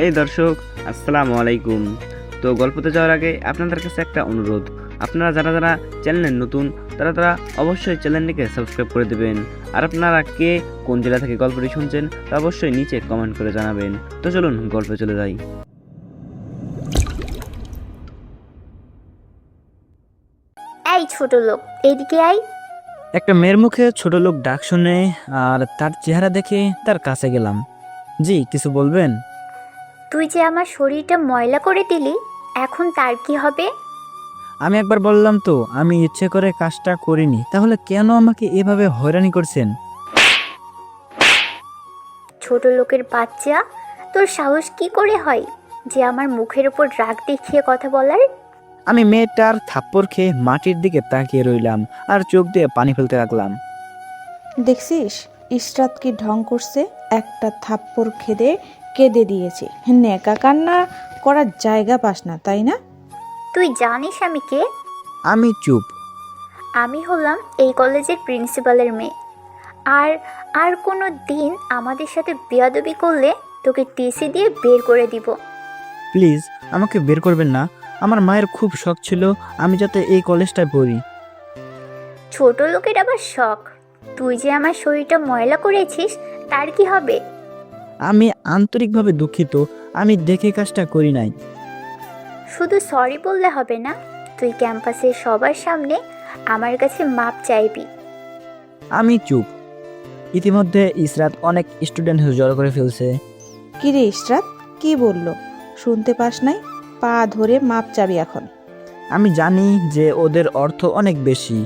এই দর্শক, আসসালামু আলাইকুম। তো গল্পতে যাওয়ার আগে আপনাদের কাছে একটা অনুরোধ, আপনারা যারা যারা চ্যানেলের নতুন তারা অবশ্যই চ্যানেলটিকে সাবস্ক্রাইব করে দেবেন। আর আপনারা কে কোন জেলা থেকে গল্পটি শুনছেন তা অবশ্যই নিচে কমেন্ট করে জানাবেন। তো চলুন গল্পে চলে যাই। এই ছোট লোক, এদিকে আয়। একটা মেয়ের মুখে ছোট লোক ডাক শুনে আর তার চেহারা দেখে তার কাছে গেলাম। জি, কিছু বলবেন? তুই যে আমার শরীরটা ময়লা করে দিলি, এখন তার কি হবে? আমি একবার বললাম তো আমি ইচ্ছে করে কাজটা করিনি, তাহলে কেন আমাকে এভাবে হয়রানি করছেন? ছোট লোকের বাচ্চা, তোর সাহস কি করে হয় যে আমার মুখের উপর রাগ দেখিয়ে কথা বলার? আমি মেয়েটার থাপ্পড় খেয়ে মাটির দিকে তাকিয়ে রইলাম আর চোখ দিয়ে পানি ফেলতে লাগলাম। দেখছিস ইশরাত কি ঢং করছে? একটা থাপ্পড় খেদে কেঁদে দিয়েছে। নেকা কান্না করার জায়গা পাস না, তাই না? তুই জানিস আমি কে? আমি চুপ। আমি হলাম এই কলেজের প্রিন্সিপালের মেয়ে। আর আর কোনো দিন আমাদের সাথে বেয়াদবি করলে তোকে টিসি দিয়ে বের করে দিব। প্লিজ আমাকে বের করবেন না। আমার মায়ের খুব শখ ছিল আমি যাতে এই কলেজটায় পড়ি। ছোট লোকের আবার শখ? তুই যে আমার শরীরটা ময়লা করেছিস, তার কি হবে? আমি আন্তরিকভাবে দুঃখিত, আমি দেখে কাজটা করি নাই। শুধু সরি বললে হবে না, তুই ক্যাম্পাসের সবার সামনে আমার কাছে মাপ চাইবি। আমি চুপ। ইতিমধ্যে ইসরাত অনেক স্টুডেন্ট জড়ো করে ফেলছে। কিরে ইশরাত, কি বললো? শুনতে পাস নাই? পা ধরে মাপ চাবি এখন। আমি জানি যে ওদের অর্থ অনেক বেশি,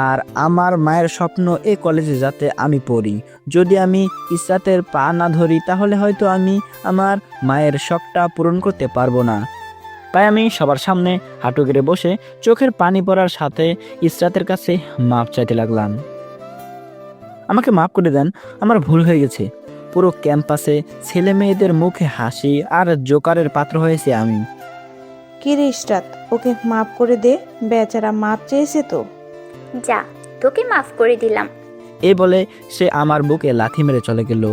আর আমার মায়ের স্বপ্ন এই কলেজে যাতে আমি পড়ি। যদি আমি ইসরাতের পা না ধরি তাহলে হয়তো আমি আমার মায়ের শখটা পূরণ করতে পারবো না। তাই আমি সবার সামনে হাঁটু গেড়ে বসে চোখের পানি পড়ার সাথে ইসরাতের কাছে মাপ চাইতে লাগলাম। আমাকে মাফ করে দেন, আমার ভুল হয়ে গেছে। পুরো ক্যাম্পাসে ছেলে মেয়েদের মুখে হাসি আর জোকারের পাত্র হয়েছে আমি। কিরে ইশরাত, ওকে মাপ করে দে, বেচারা মাপ চেয়েছে তো। যা, তোকে মাফ করে দিলাম। এই বলে সে আমার বুকে লাথি মেরে চলে গেল,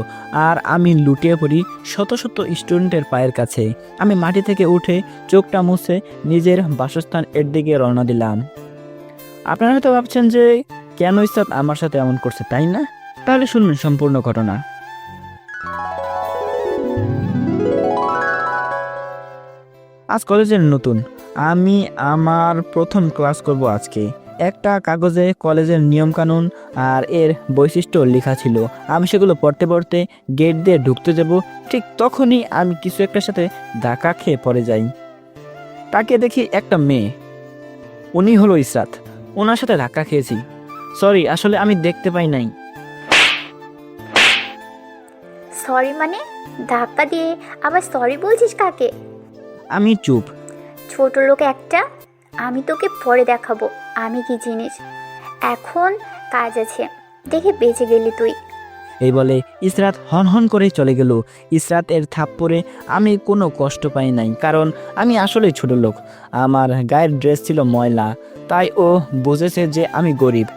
আর আমি লুটিয়ে পড়ি শত শত স্টুডেন্টের পায়ের কাছে। আমি মাটি থেকে উঠে চোখটা মুছে নিজের বাসস্থান এর দিকে রওনা দিলাম। আপনারা হয়তো ভাবছেন যে কেন ইসরাত আমার সাথে এমন করছে, তাই না? তাহলে শুনুন সম্পূর্ণ ঘটনা। আজ কলেজের নতুন, আমি আমার প্রথম ক্লাস করব আজকে। একটা কাগজে কলেজের নিয়মকানুন আর এর বৈশিষ্ট্য লেখা ছিল। আমি সেগুলো পড়তে পড়তে গেট দিয়ে ঢুকতে যাব, ঠিক তখনই আমি কিছু একটার সাথে ধাক্কা খেয়ে পড়ে যাই। তাকে দেখি একটা মেয়ে, উনি হলো ইসরাত। ওনার সাথে ধাক্কা খেয়েছি। সরি, আসলে আমি দেখতে পাই নাই। সরি মানে? ধাক্কা দিয়ে আবার সরি বলছিস কাকে? আমি চুপ। ছোট লোক একটা, আমি তোকে পরে দেখাবো আমি কি জিনিস। এখন কাজ আছে, দেখে বেঁচে গেলি তুই। এই বলে ইসরাত হন হন করে চলে গেল। ইসরাত এর থাপ্পড়ে আমি কোনো কষ্ট পাই নাই, কারণ আমি আসলেই ছোট লোক। আমার গায়ের ড্রেস ছিল ময়লা, তাই ও বুঝেছে যে আমি গরিব,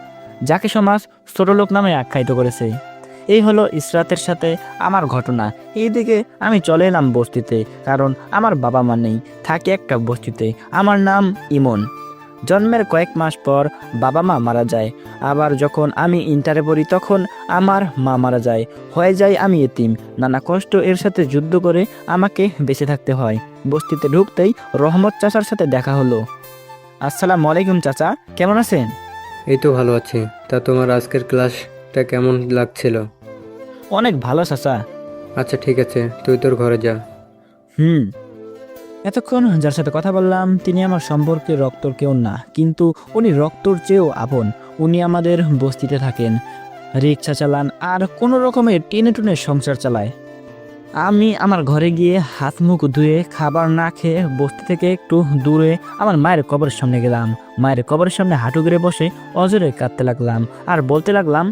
যাকে সমাজ ছোট লোক নামে আখ্যায়িত করেছে। এই হলো ইসরাতের সাথে আমার ঘটনা। এইদিকে আমি চলে এলাম বস্তিতে, কারণ আমার বাবা মা নেই, থাকে একটা বস্তিতে। আমার নাম ইমন। জন্মের কয়েক মাস পর বাবা মা মারা যায়। আবার যখন আমি ইন্টারে পড়ি তখন আমার মা মারা যায়, হয়ে যায় আমি এতিম। নানা কষ্ট এর সাথে যুদ্ধ করে আমাকে বেঁচে থাকতে হয়। বস্তিতে ঢুকতেই রহমত চাচার সাথে দেখা হলো। আসসালামু আলাইকুম চাচা, কেমন আছেন? এই তো ভালো আছি। তা তোমার আজকের ক্লাসটা কেমন লাগছিল? অনেক ভালো চাচা। আচ্ছা ঠিক আছে, তুই তোর ঘরে যা। এতক্ষণ যার সাথে কথা বললাম তিনি আমার সম্পর্কে রক্তর কেউ না, কিন্তু উনি রক্তর চেয়েও আপন। উনি আমাদের বস্তিতে থাকেন, রিক্সা চালান আর কোনো রকমের টেনে টুনে সংসার চালায়। আমি আমার ঘরে গিয়ে হাত মুখ ধুয়ে খাবার না খেয়ে বস্তি থেকে একটু দূরে আমার মায়ের কবরের সামনে গেলাম। মায়ের কবরের সামনে হাঁটু গেড়ে বসে অজরে কাঁদতে লাগলাম আর বলতে লাগলাম,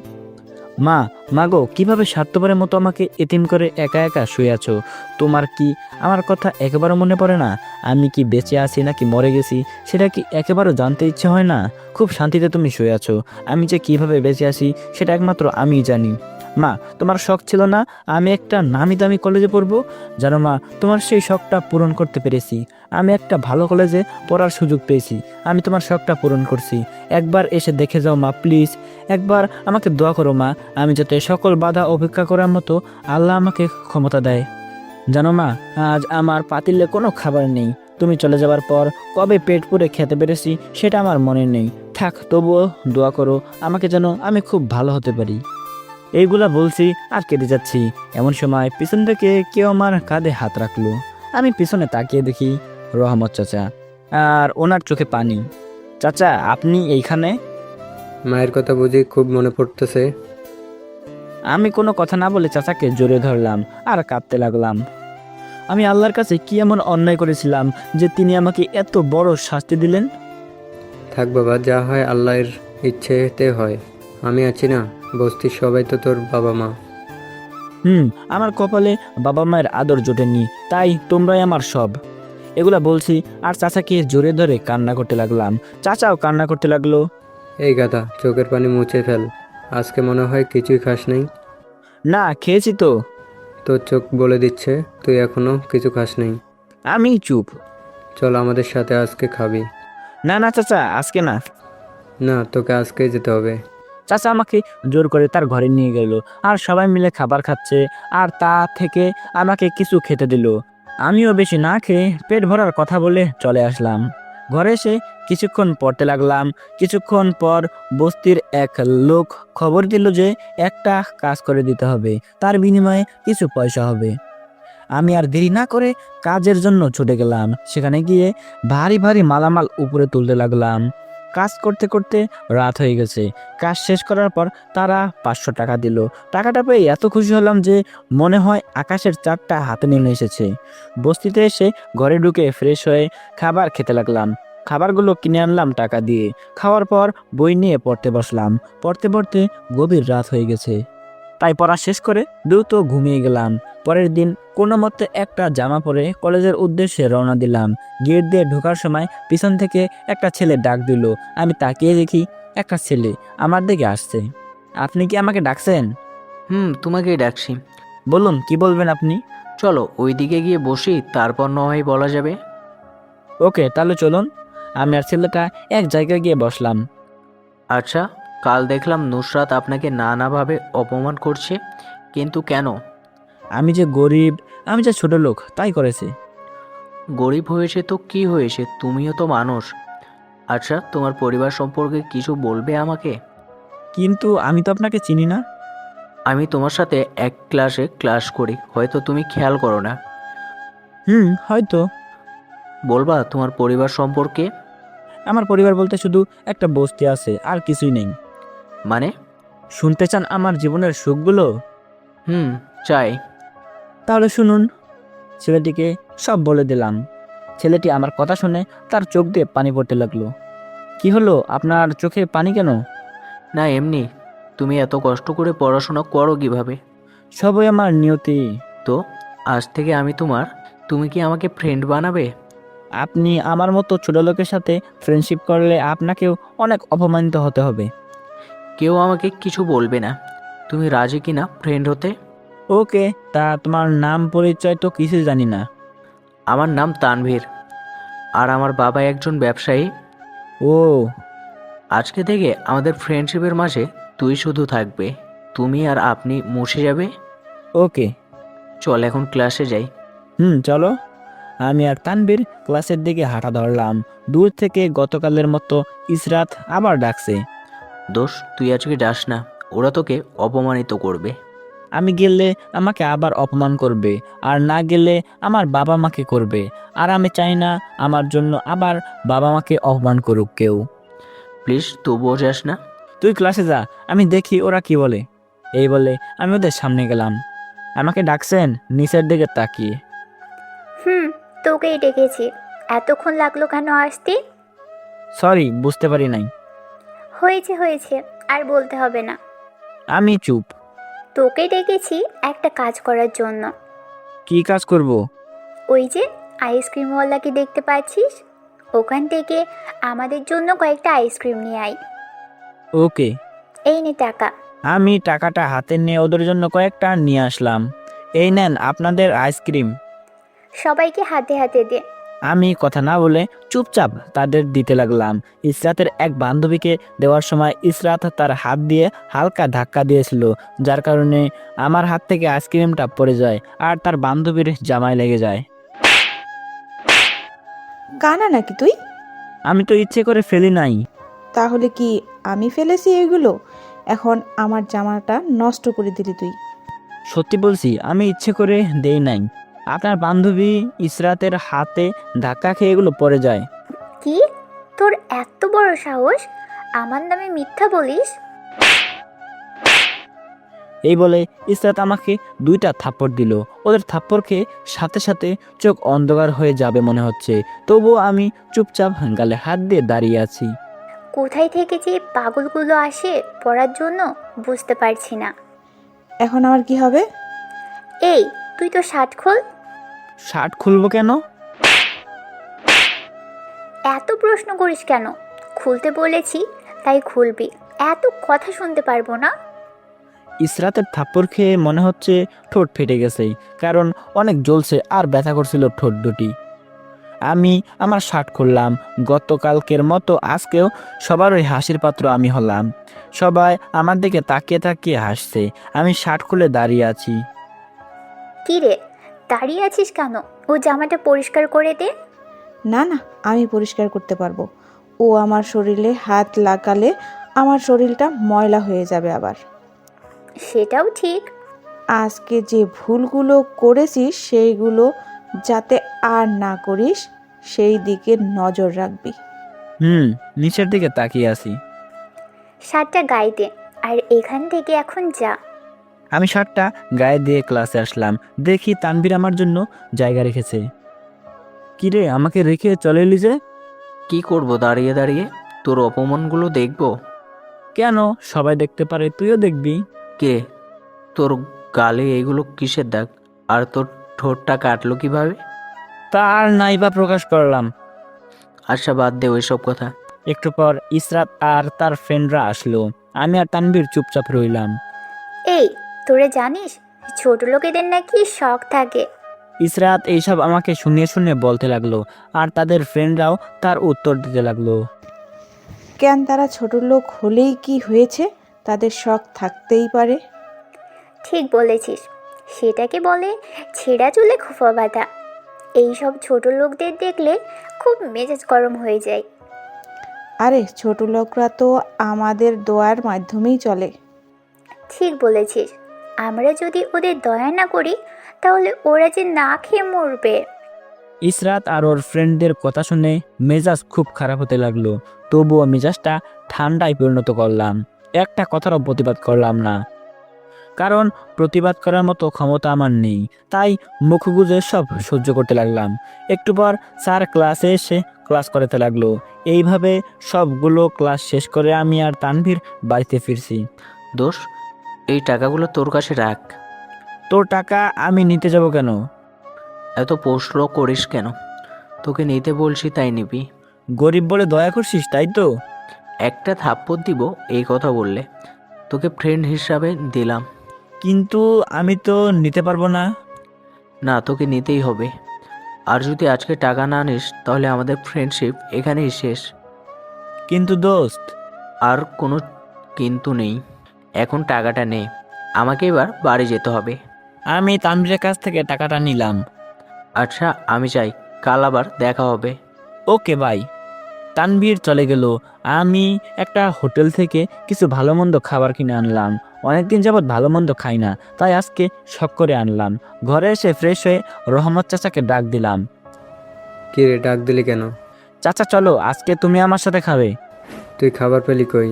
মা, মাগো, কিভাবে স্বার্থপরের মতো আমাকে এতিম করে একা একা শুয়ে আছো? তোমার কি আমার কথা একেবারে মনে পড়ে না? আমি কি বেঁচে আছি নাকি মরে গেছি সেটা কি একেবারে জানতে ইচ্ছে হয় না? খুব শান্তিতে তুমি শুয়ে আছো, আমি যে কিভাবে বেঁচে আছি সেটা একমাত্র আমিই জানি। মা, তোমার শখ ছিল না আমি একটা নামি দামি কলেজে পড়বো? জানো মা, তোমার সেই শখটা পূরণ করতে পেরেছি। আমি একটা ভালো কলেজে পড়ার সুযোগ পেয়েছি। আমি তোমার শখটা পূরণ করছি। একবার এসে দেখে যাও মা, প্লিজ। একবার আমাকে দোয়া করো মা, আমি যাতে সকল বাধা উপেক্ষা করার মতো আল্লাহ আমাকে ক্ষমতা দেয়। জানো মা, আজ আমার পাতিলে কোনো খাবার নেই। তুমি চলে যাবার পর কবে পেট পুরে খেতে পেরেছি সেটা আমার মনে নেই। থাক, তবুও দোয়া করো আমাকে, যেন আমি খুব ভালো হতে পারি। এইগুলা বলছি আর কেঁদে যাচ্ছি। এমন সময় পিছন থেকে কেউ আমার কাঁধে হাত রাখলো। আমি পিছনে তাকিয়ে দেখি রহমত চাচা, আর ওনার চোখে পানি। চাচা, আপনি এইখানে? মায়ের কথা বুঝি খুব মনে পড়তেছে? আমি কোনো কথা না বলে চাচাকে জড়িয়ে ধরলাম আর কাঁদতে লাগলাম। আমি আল্লাহর কাছে কি এমন অন্যায় করেছিলাম যে তিনি আমাকে এত বড় শাস্তি দিলেন? থাক বাবা, যা হয় আল্লাহর ইচ্ছেতে হয়। আমি আছি না, বস্তির সবাই তো তোর বাবা মা। আমার কপালে বাবা মায়ের আদর জোটেনি, তাই তোমরাই আমার সব। এগুলা বলছি আর চাচাকে জোরে ধরে কান্না করতে লাগলাম। চাচাও কান্না করতে লাগলো। এই গাধা, চোখের পানি মুছে ফেল। আজকে মনে হয় কিছুই খাস নাই। না, খেয়েছি তো। তোর চোখ বলে দিচ্ছে তুই এখনো কিছু খাস নাই। আমি চুপ। চল আমাদের সাথে, আজকে খাবি। না না চাচা, আজকে না। না, তোকে আজকেই যেতে হবে। চাচা আমাকে জোর করে তার ঘরে নিয়ে গেল, আর সবাই মিলে খাবার খাচ্ছে, আর তা থেকে আমাকে কিছু খেতে দিল। আমিও বেশি না খেয়ে পেট ভরার কথা বলে চলে আসলাম। ঘরে এসে কিছুক্ষণ পড়তে লাগলাম। কিছুক্ষণ পর বস্তির এক লোক খবর দিল যে একটা কাজ করে দিতে হবে, তার বিনিময়ে কিছু পয়সা হবে। আমি আর দেরি না করে কাজের জন্য ছুটে গেলাম। সেখানে গিয়ে ভারী ভারী মালামাল উপরে তুলতে লাগলাম। কাজ করতে করতে রাত হয়ে গেছে। কাজ শেষ করার পর তারা 500 টাকা দিল। টাকাটা পেয়ে এত খুশি হলাম যে মনে হয় আকাশের চাঁদটা হাতে নেমে এসেছে। বস্তিতে এসে ঘরে ঢুকে ফ্রেশ হয়ে খাবার খেতে লাগলাম। খাবারগুলো কিনে আনলাম টাকা দিয়ে। খাওয়ার পর বই নিয়ে পড়তে বসলাম। পড়তে পড়তে গভীর রাত হয়ে গেছে, তাই পড়া শেষ করে দ্রুত ঘুমিয়ে গেলাম। পরের দিন কোনো মতে একটা জামা পরে কলেজের উদ্দেশ্যে রওনা দিলাম। গেট দিয়ে ঢোকার সময় পিছন থেকে একটা ছেলে ডাক দিল। আমি তাকিয়ে দেখি একটা ছেলে আমার দিকে আসছে। আপনি কি আমাকে ডাকছেন? তোমাকেই ডাকছি। বলুন, কি বলবেন আপনি? চলো ওইদিকে গিয়ে বসি, তারপর না হয় বলা যাবে। ওকে, তাহলে চলুন। আমি আর ছেলেটা এক জায়গায় গিয়ে বসলাম। আচ্ছা, কাল দেখলাম নুসরাত আপনাকে নানাভাবে অপমান করছে, কিন্তু কেন? আমি যে গরিব, আমি যে ছোট লোক, তাই করেছে। গরিব হয়েছে তো কি হয়েছে, তুমিও তো মানুষ। আচ্ছা, তোমার পরিবার সম্পর্কে কিছু বলবে আমাকে? কিন্তু আমি তো আপনাকে চিনি না। আমি তোমার সাথে এক ক্লাসে ক্লাস করি, হয়তো তুমি খেয়াল করো না। হয়তো। বলবা তোমার পরিবার সম্পর্কে? আমার পরিবার বলতে শুধু একটা বস্তি আছে, আর কিছুই নেই। মানে? শুনতে চান আমার জীবনের সুখগুলো? চাই। তাহলে শুনুন। ছেলেটিকে সব বলে দিলাম। ছেলেটি আমার কথা শুনে তার চোখ দিয়ে পানি পড়তে লাগলো। কি হলো, আপনার চোখে পানি কেন? না, এমনি। তুমি এত কষ্ট করে পড়াশোনা করো কিভাবে? সবই আমার নিয়তি। তো আজ থেকে আমি তোমার, তুমি কি আমাকে ফ্রেন্ড বানাবে? আপনি আমার মতো ছোট লোকের সাথে ফ্রেন্ডশিপ করলে আপনাকেও অনেক অপমানিত হতে হবে। কেউ আমাকে কিছু বলবে না। তুমি রাজি কিনা ফ্রেন্ড হতে? ওকে, তা তোমার নাম পরিচয় তো কিছু জানি না। আমার নাম তানভীর, আর আমার বাবা একজন ব্যবসায়ী। ও, আজকে থেকে আমাদের ফ্রেন্ডশিপের মাঝে তুই শুধু থাকবে, তুমি আর আপনি মুছে যাবে। ওকে। চল এখন ক্লাসে যাই। চলো। আমি আর তানবীর ক্লাসের দিকে হাঁটা ধরলাম। দূর থেকে গতকালের মতো ইসরাত আবার ডাকছে। দোষ, তুই আজকে যাস না, ওরা তোকে অপমানিত করবে। আমি গেলে আমাকে আবার অপমান করবে, আর না গেলে আমার বাবা মাকে করবে। আর আমি চাই না আমার জন্য আবার বাবা মাকে অপমান করুক কেউ। প্লিজ, তবুও যাস না। তুই ক্লাসে যা, আমি দেখি ওরা কি বলে। এই বলে আমি ওদের সামনে গেলাম। আমাকে ডাকছেন নিচের দিকে তাকিয়ে। তোকেই ডেকেছি। এতক্ষণ লাগলো কেন আসতে? সরি, বুঝতে পারি নাই। হয়েছে হয়েছে, আর বলতে হবে না। আমি চুপ। তোকে ডেকেছি একটা কাজ করার জন্য। কি কাজ করব? ওই যে আইসক্রিমওয়ালাকে দেখতে পাচ্ছিস, ওখান থেকে আমাদের জন্য কয়েকটা আইসক্রিম নিয়ে আয়। ওকে। এই নে টাকা। আমি টাকাটা হাতে নিয়ে ওদের জন্য কয়েকটা নিয়ে আসলাম। এই নেন আপনাদের আইসক্রিম। সবাইকে হাতে হাতে দে। আমি কথা না বলে চুপচাপ তাদের দিতে লাগলাম। ইসরাতের এক বান্ধবীকে দেওয়ার সময় ইসরাত তার হাত দিয়ে হালকা ধাক্কা দিয়েছিল, যার কারণে আমার হাত থেকে আইসক্রিমটা পড়ে যায় আর তার বান্ধবীর জামায় লেগে যায়। কানা নাকি তুই? আমি তো ইচ্ছে করে ফেলি নাই। তাহলে কি আমি ফেলেছি এগুলো? এখন আমার জামাটা নষ্ট করে দিলি তুই। সত্যি বলছি, আমি ইচ্ছে করে দেই নাই। আপনার বান্ধবী ইসরাতের হাতে ধাক্কা খেয়ে এগুলো পড়ে যায়। কি? তোর এত বড় সাহস আমার নামে মিথ্যা বলিস? এই বলে ইসরাত আমাকে 2টা থাপ্পড় দিল। ওদের থাপ্পড় খেয়ে সাথে সাথে চোখ অন্ধকার হয়ে যাবে মনে হচ্ছে, তবুও আমি চুপচাপ গালে হাত দিয়ে দাঁড়িয়ে আছি। কোথায় থেকে যে পাগলগুলো আসে পড়ার জন্য বুঝতে পারছি না। এখন আমার কি হবে? এই, তুই তো শার্ট খোল। শার্ট খুলবো কেন? এত প্রশ্ন করিস কেন? খুলতে বলেছি তাই খুলবি। এত কথা শুনতে পারবো না। ইসরাতের থাপ্পড় খেয়ে মনে হচ্ছে ঠোঁট ফেটে গেছে, কারণ অনেক জ্বলছে আর ব্যথা করছিল ঠোঁট দুটি। আমি আমার শার্ট খুললাম। গতকালকের মতো আজকেও সবার ওই হাসির পাত্র আমি হলাম। সবাই আমার দিকে তাকিয়ে তাকিয়ে হাসছে। আমি শার্ট খুলে দাঁড়িয়ে আছি। কি রে, দাঁড়িয়ে আছিস কেন? ও জামাটা পরিষ্কার করে দে। না না, আমি পরিষ্কার করতে পারবো। ও আমার শরীরে হাত লাগালে আমার শরীরটা ময়লা হয়ে যাবে আবার। সেটাও ঠিক। আজকে যে ভুলগুলো করেছিস সেইগুলো যাতে আর না করিস সেই দিকে নজর রাখবি। নিচের দিকে তাকিয়ে আছি। শার্টটা গায়ে দে আর এখান থেকে এখন যা। আমি শার্টটা গায়ে দিয়ে ক্লাসে আসলাম। দেখি তানভীর আমার জন্য জায়গা রেখেছে। কিরে, আমাকে রেখে চলে এলি যে? কি করব দাঁড়িয়ে দাঁড়িয়ে? তোর অপমানগুলো দেখবো। কেন? সবাই দেখতে পারে, তুইও দেখবি। কে? তোর গালে এগুলো কিসের দাগ? আর তোর ঠোঁটটা কাটলো কিভাবে? তা আর নাই বা প্রকাশ করলাম। আচ্ছা বাদ দে ওইসব কথা। একটু পর ইসরাত আর তার ফ্রেন্ডরা আসলো। আমি আর তানভীর চুপচাপ রইলাম। এই, তোরা জানিস ছোট লোকেদের নাকি শখ থাকে? ইসরাত এইসব আমাকে শুনিয়ে শুনিয়ে বলতে লাগলো, আর তাদের ফ্রেন্ডরাও তার উত্তর দিতে লাগলো। কেন, তারা ছোট লোক হলেই কি হয়েছে? তাদের শখ থাকতেই পারে। ঠিক বলেছিস। সেটাকে বলে ছেঁড়া চুলে খোফা বাঁধা। এইসব ছোট লোকদের দেখলে খুব মেজাজ গরম হয়ে যায়। আরে ছোট লোকরা তো আমাদের দোয়ার মাধ্যমেই চলে। ঠিক বলেছিস। আমরা যদি ওদের দয়া না করি তাহলে ওরা যে না খেয়ে মরবে। ইসরাত আর ওর ফ্রেন্ডদের কথা শুনে মেজাজ খুব খারাপ হতে লাগলো, তবুও মেজাজটা ঠান্ডায় পরিণত করলাম। একটা কথারও প্রতিবাদ করলাম না, কারণ প্রতিবাদ করার মতো ক্ষমতা আমার নেই। তাই মুখ গুজে সব সহ্য করতে লাগলাম। একটু পর স্যার ক্লাসে এসে ক্লাস করাতে লাগলো। এইভাবে সবগুলো ক্লাস শেষ করে আমি আর তানভীর বাড়িতে ফিরছি। দোষ, এই টাকাগুলো তোর কাছে রাখ। তোর টাকা আমি নিতে যাব কেন? এত প্রশ্ন করিস কেন? তোকে নিতে বলছি তাই নিবি। গরিব বলে দয়া করছিস তাই তো? একটা থাপ্পড় দিব এই কথা বললে। তোকে ফ্রেন্ড হিসাবে দিলাম। কিন্তু আমি তো নিতে পারবো না। না, তোকে নিতেই হবে। আর যদি আজকে টাকা না নিস তাহলে আমাদের ফ্রেন্ডশিপ এখানেই শেষ। কিন্তু দোস্ত, আর কোনো কিন্তু নেই। এখন টাকাটা নে, আমাকে এবার বাড়ি যেতে হবে। আমি তানভীরের কাছ থেকে টাকাটা নিলাম। আচ্ছা আমি যাই, কাল আবার দেখা হবে। Okay bye. তানভীর চলে গেল। আমি একটা হোটেল থেকে কিছু ভালো মন্দ খাবার কিনে আনলাম। অনেকদিন যাবৎ ভালো মন্দ খাই না, তাই আজকে শখ করে আনলাম। ঘরে এসে ফ্রেশ হয়ে রহমত চাচাকে ডাক দিলাম। কি রে, ডাক দিলি কেন? চাচা চলো, আজকে তুমি আমার সাথে খাবে। তুই খাবার পেলি কই?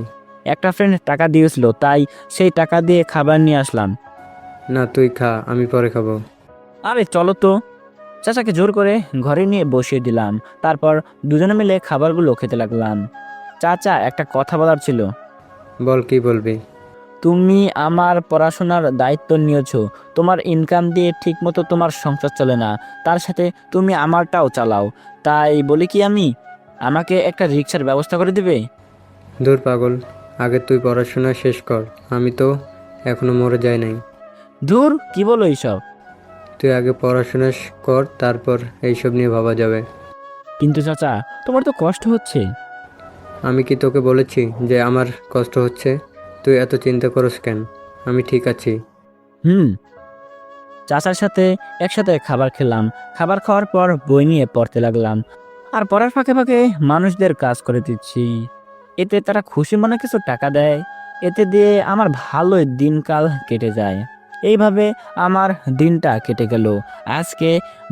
একটা ফ্রেন্ড টাকা দিয়েছিল, তাই সেই টাকা দিয়ে খাবার নিয়ে আসলাম। না তুই খা, আমি পরে খাবো। আরে চলো তো। চাচাকে জোর করে ঘরে নিয়ে বসিয়ে দিলাম। তারপর দুজনে মিলে খাবারগুলো খেতে লাগলাম। চাচা, একটা কথা বলার ছিল। বল, কি বলবি? তুমি আমার পড়াশোনার দায়িত্ব নিয়েছো। তোমার ইনকাম দিয়ে ঠিকমতো তোমার সংসার চলে না, তার সাথে তুমি আমারটাও চালাও। তাই বলি কি, আমাকে একটা রিক্সার ব্যবস্থা করে দিবে? দূর পাগল, আগে তুই পড়াশোনা শেষ কর, আমি তো এখনো মরে যাই নাই। ধুর, কি বলো এইসব? তুই আগে পড়াশোনা কর, তারপর এইসব নিয়ে ভাবা যাবে। কিন্তু চাচা, তোমার তো কষ্ট হচ্ছে। আমি কি তোকে বলেছি যে আমার কষ্ট হচ্ছে? তুই এত চিন্তা করস কেন? আমি ঠিক আছি। চাচার সাথে একসাথে খাবার খেলাম। খাবার খাওয়ার পর বই নিয়ে পড়তে লাগলাম, আর পড়ার ফাঁকে ফাঁকে মানুষদের কাজ করে দিচ্ছি। এতে তারা খুশি মনে কিছু টাকা দেয়, এতে দিয়ে আমার ভালোই দিনকাল কেটে যায়। এইভাবে আমার দিনটা কেটে গেল। আজকে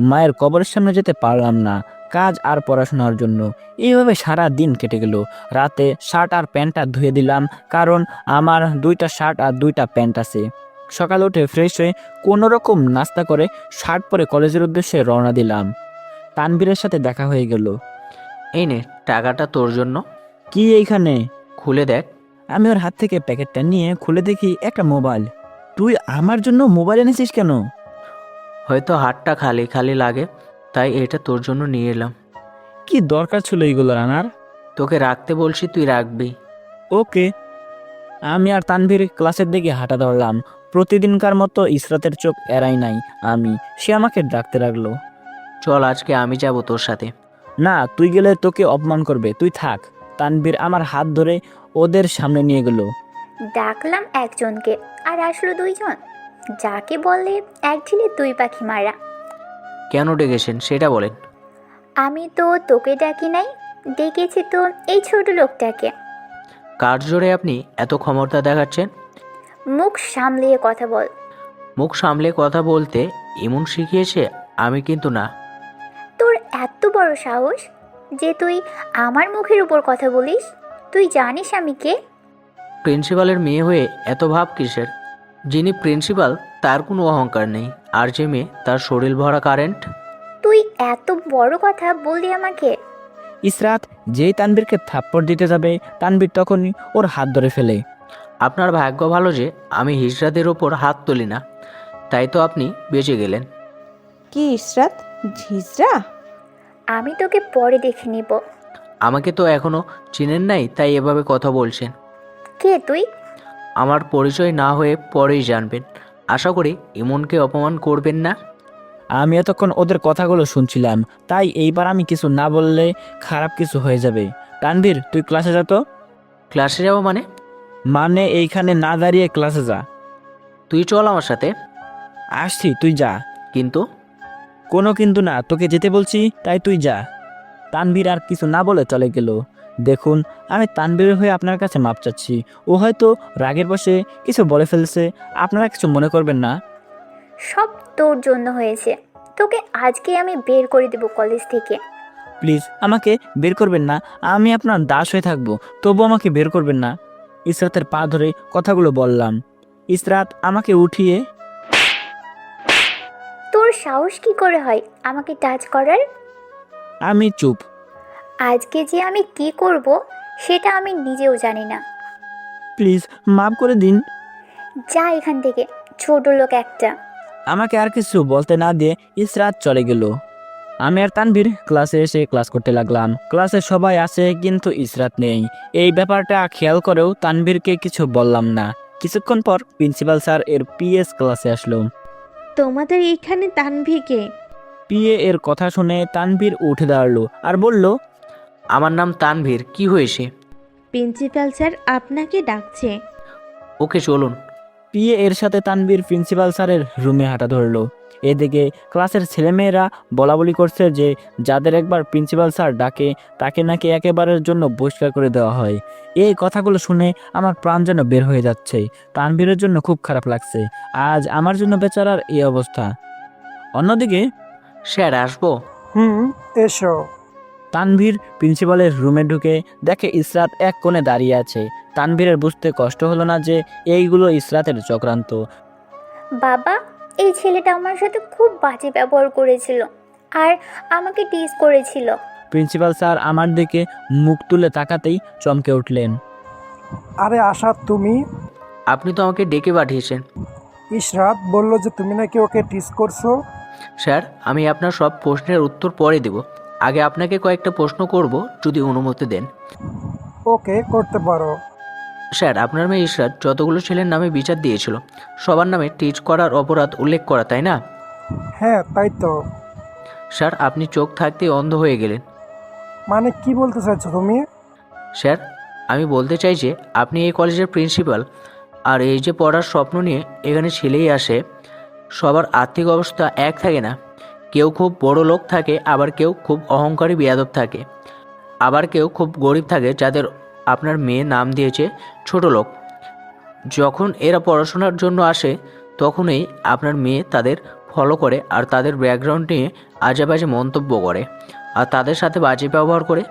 মায়ের কবরের সামনে যেতে পারলাম না, কাজ আর পড়াশোনার জন্য। এইভাবে সারা দিন কেটে গেল। রাতে শার্ট আর প্যান্টটা ধুয়ে দিলাম, কারণ আমার 2টা শার্ট আর 2টা প্যান্ট আছে। সকালে উঠে ফ্রেশ হয়ে কোনো রকম নাস্তা করে শার্ট পরে কলেজের উদ্দেশ্যে রওনা দিলাম। তানবীরের সাথে দেখা হয়ে গেল। এই নে টাকাটা তোর জন্য। কি এইখানে? খুলে দেখ। আমি ওর হাত থেকে প্যাকেটটা নিয়ে খুলে দেখি একটা মোবাইল। তুই আমার জন্য মোবাইল এনেছিস কেন? হয়তো হাতটা খালি খালি লাগে, তাই এটা তোর জন্য নিয়ে এলাম। কি দরকার ছিল এইগুলো আনার? তোকে রাখতে বলছি, তুই রাখবি। ওকে। আমি আর তানভীর ক্লাসের দিকে হাঁটা ধরলাম। প্রতিদিনকার মতো ইসরাতের চোখ এড়াই নাই আমি। সে আমাকে ডাকতে লাগলো। চল, আজকে আমি যাব তোর সাথে। না, তুই গেলে তোকে অপমান করবে, তুই থাক। তানভীর আমার হাত ধরে ওদের সামনে নিয়ে গেল। ডাকলাম একজনকে আর আসলো 2জন। যাকে বলে এক ঢিলে 2 পাখি মারা। কেন ডেকেছেন সেটা বলেন। আমি তো তোকে ডাকি নাই, ডেকেছি তো এই ছোট লোকটাকে। কার জোরে আপনি এত ক্ষমতা দেখাচ্ছেন? মুখ সামলিয়ে কথা বল। মুখ সামলে কথা বলতে এমন শিখিয়েছে? আমি কিন্তু না। তোর এত বড় সাহস যে তুই আমার মুখের উপর কথা বলিস? তুই জানিস আমি কে? প্রিন্সিপালের মেয়ে হয়ে এত ভাব কিসের? যিনি প্রিন্সিপাল তার কোনো অহংকার নেই, আর যে মেয়ে তার শরীর ভরা কারেন্ট। তুই এত বড় কথা বললি আমাকে? ইসরাত যেই তানভীরকে থাপ্পড় দিতে যাবে, তানভীর তখনই ওর হাত ধরে ফেলে। আপনার ভাগ্য ভালো যে আমি হিজড়াদের ওপর হাত তুলি না, তাই তো আপনি বেঁচে গেলেন। কি ইশরাত, ঝিজরা? আমি তোকে পরে দেখে নিব। আমাকে তো এখনো চিনেন নাই, তাই এভাবে কথা বলছেন। কে তুই? আমার পরিচয় না হয়ে পরেই জানবেন। আশা করি ইমনকে অপমান করবেন না। আমি এতক্ষণ ওদের কথাগুলো শুনছিলাম, তাই এইবার আমি কিছু না বললে খারাপ কিছু হয়ে যাবে। তানভীর, তুই ক্লাসে যা তো। ক্লাসে যাব মানে? মানে এইখানে না দাঁড়িয়ে ক্লাসে যা। তুই চল আমার সাথে। আসছি, তুই যা। কিন্তু কোনো কিন্তু না, তোকে যেতে বলছি, তাই তুই যা। তানভীর আর কিছু না বলে চলে গেল। দেখুন, আমি তানভীরের হয়ে আপনার কাছে মাপ চাচ্ছি। ও হয়তো রাগের বশে কিছু বলে ফেলছে, আপনারা কিছু মনে করবেন না। সব তোর জন্য হয়েছে। তোকে আজকে আমি বের করে দেব কলেজ থেকে। প্লিজ আমাকে বের করবেন না, আমি আপনার দাস হয়ে থাকবো, তবু আমাকে বের করবেন না। ইসরাতের পা ধরে কথাগুলো বললাম। ইসরাত আমাকে উঠিয়ে। তোর সাহস কি করে হয় আমাকে টাচ করার? আমি চুপ। আজকে যে আমি কি করব সেটা আমি নিজেও জানি না। প্লিজ মাফ করে দিন। যা এখান থেকে, ছোট লোক একটা। আমাকে আর কিছু বলতে না দিয়ে ইসরাত চলে গেল। আমি আর তানভীর ক্লাসে এসে ক্লাস করতে লাগলাম। ক্লাসে সবাই আছে কিন্তু ইসরাত নেই। এই ব্যাপারটা খেয়াল করেও তানভীরকে কিছু বললাম না। কিছুক্ষণ পর প্রিন্সিপাল স্যার এর পিএস ক্লাসে আসলো। তোমাদের এইখানে তানভীরকে? পিএ এর কথা শুনে তানভীর উঠে দাঁড়ালো আর বলল, আমার নাম তানভীর, কি হয়েছে? প্রিন্সিপাল স্যার আপনাকে ডাকছে। ওকে চলুন। পিএ এর সাথে তানভীর প্রিন্সিপাল স্যারের রুমে হাঁটা ধরলো। এদিকে ক্লাসের ছেলেমেয়েরা বলাবলি করছে যে যাদের একবার প্রিন্সিপাল স্যার ডাকে তাকে নাকি একেবারের জন্য বহিষ্কার করে দেওয়া হয়। এই কথাগুলো শুনে আমার প্রাণ যেন বের হয়ে যাচ্ছে। তানভীরের জন্য খুব খারাপ লাগছে, আজ আমার জন্য বেচারার এই অবস্থা। অন্যদিকে স্যার আসবো? এসো। তানভীর প্রিন্সিপালের রুমে ঢুকে দেখে ইসরাত এক কোণে দাঁড়িয়ে আছে। তানভীরের বুঝতে কষ্ট হলো না যে এইগুলো ইসরাতের চক্রান্ত। বাবা, এই ছেলেটা আমার সাথে খুব বাজে ব্যবহার করেছিল আর আমাকে টিজ করেছিল। প্রিন্সিপাল স্যার আমার দিকে মুখ তুলে তাকাতেই চমকে উঠলেন। আরে আশা, তুমি? আপনি তো আমাকে ডেকে পাঠিয়েছেন। ইশরাত বলল যে তুমি নাকি ওকে টিস করছো। স্যার, আমি আপনার সব প্রশ্নের উত্তর পরে দেব। আগে আপনাকে কয়েকটা প্রশ্ন করব, যদি অনুমতি দেন। ওকে, করতে পারো। স্যার, আপনার মেয়ে ইশরাত যতগুলো ছেলের নামে বিচার দিয়েছিল সবার নামে টিচ করার অপরাধ উল্লেখ করা, তাই না? হ্যাঁ তাই তো। স্যার, আপনি চোখ থাকতেই অন্ধ হয়ে গেলেন। মানে কি বলতে চাইছো তুমি? স্যার, আমি বলতে চাই যে আপনি এই কলেজের প্রিন্সিপাল, আর এই যে পড়ার স্বপ্ন নিয়ে এখানে ছেলেই আসে, সবার আর্থিক অবস্থা এক থাকে না। কেউ খুব বড় লোক থাকে, আবার কেউ খুব অহংকারী বেয়াদব থাকে, আবার কেউ খুব গরিব থাকে যাদের আপনার মেয়ে নাম দিয়েছে ছোট লোক। যখন এরা পড়াশোনার জন্য আসে তখনই আপনার মেয়ে তাদের ফলো করে আর তাদের ব্যাকগ্রাউন্ড নিয়ে আজে বাজে মন্তব্য করে আর তাদের সাথে বাজে ব্যবহার করে।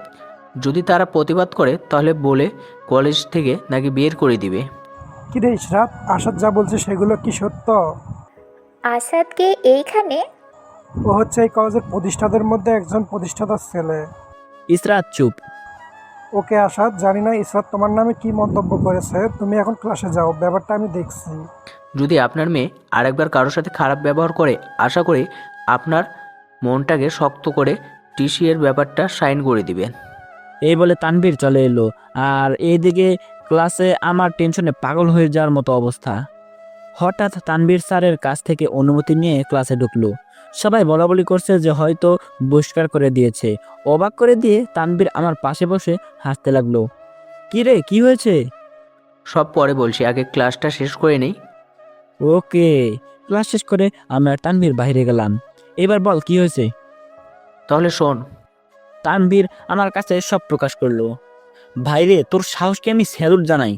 যদি তারা প্রতিবাদ করে তাহলে বলে কলেজ থেকে নাকি বের করে দিবে। কি রে ইশরাত, আসাদ যা বলছে সেগুলো কি সত্য? আসাদকে এইখানে? ও হচ্ছে এই কলেজের প্রতিষ্ঠাতাদের মধ্যে একজন প্রতিষ্ঠাতার ছেলে। ইসরাত চুপ। ওকে আসাদ, জানি না ইশরাত তোমার নামে কি মন্তব্য করেছে, তুমি এখন ক্লাসে যাও, ব্যাপারটা আমি দেখছি। যদি আপনার মেয়ে আরেকবার কারোর সাথে খারাপ ব্যবহার করে, আশা করি আপনার মনটাকে শক্ত করে টিসি এর ব্যাপারটা সাইন করে দিবেন। এই বলে তানভীর চলে এলো, আর এইদিকে ক্লাসে আমার টেনশনে পাগল হয়ে যাওয়ার মতো অবস্থা। হঠাৎ তানভীর স্যারের কাছ থেকে অনুমতি নিয়ে ক্লাসে ঢুকলো। সবাই বলাবলি করছে যে হয়তো বহিষ্কার করে দিয়েছে। অবাক করে দিয়ে তানভীর আমার পাশে বসে হাসতে লাগলো। কি রে, কি হয়েছে? সব পরে বলছি, আগে ক্লাসটা শেষ করে নেই। ওকে। ক্লাস শেষ করে আমি আর তানভীর বাইরে গেলাম। এবার বল কি হয়েছে। তাহলে শোন। তানভীর আমার কাছে সব প্রকাশ করলো। ভাইরে, তোর সাহসকে আমি স্যালুট জানাই।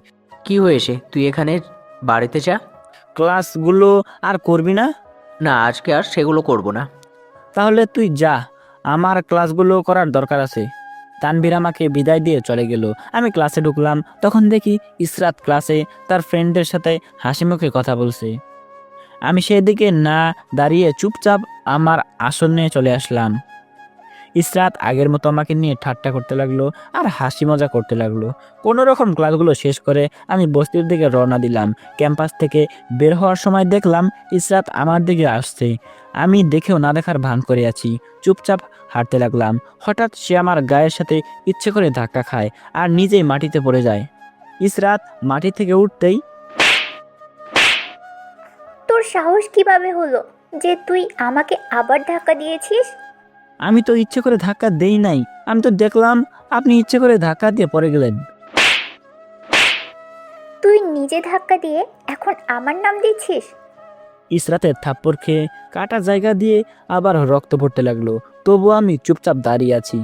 কি হয়েছে, তুই এখানে বাড়িতে যা। ক্লাসগুলো আর করবি না? না, আজকে আর সেগুলো করব না। তাহলে তুই যা, আমার ক্লাসগুলো করার দরকার আছে। তানভীর আমাকে বিদায় দিয়ে চলে গেল। আমি ক্লাসে ঢুকলাম, তখন দেখি ইসরাত ক্লাসে তার ফ্রেন্ডের সাথে হাসি মুখে কথা বলছে। আমি সেদিকে না দাঁড়িয়ে চুপচাপ আমার আসন নিয়ে চলে আসলাম। ইসরাত আগের মতো আমাকে নিয়ে ঠাট্টা করতে লাগলো আর হাসি মজা করতে লাগলো। কোনো রকম ক্লাসগুলো শেষ করে আমি বস্তির দিকে রওনা দিলাম। ক্যাম্পাস থেকে বের হওয়ার সময় দেখলাম ইসরাত আমার দিকে আসছে। আমি দেখেও না দেখার ভান করে আছি, চুপচাপ হাঁটতে লাগলাম। হঠাৎ সে আমার গায়ের সাথে ইচ্ছে করে ধাক্কা খায় আর নিজেই মাটিতে পড়ে যায়। ইসরাত মাটি থেকে উঠতেই, তোর সাহস কিভাবে হলো যে তুই আমাকে আবার ধাক্কা দিয়েছিস? আমি তো ইচ্ছে করে ধাক্কা দেই নাই, আমি তো দেখলাম আপনি ইচ্ছে করে ধাক্কা দিয়ে পড়ে গেলেন। তুই নিজে ধাক্কা দিয়ে এখন আমার নাম দিচ্ছিস? ইসরাতের থাপ্পড় খেয়ে কাটা জায়গা দিয়ে আবার রক্ত পড়তে লাগলো, তবু আমি চুপচাপ দাঁড়িয়ে আছি।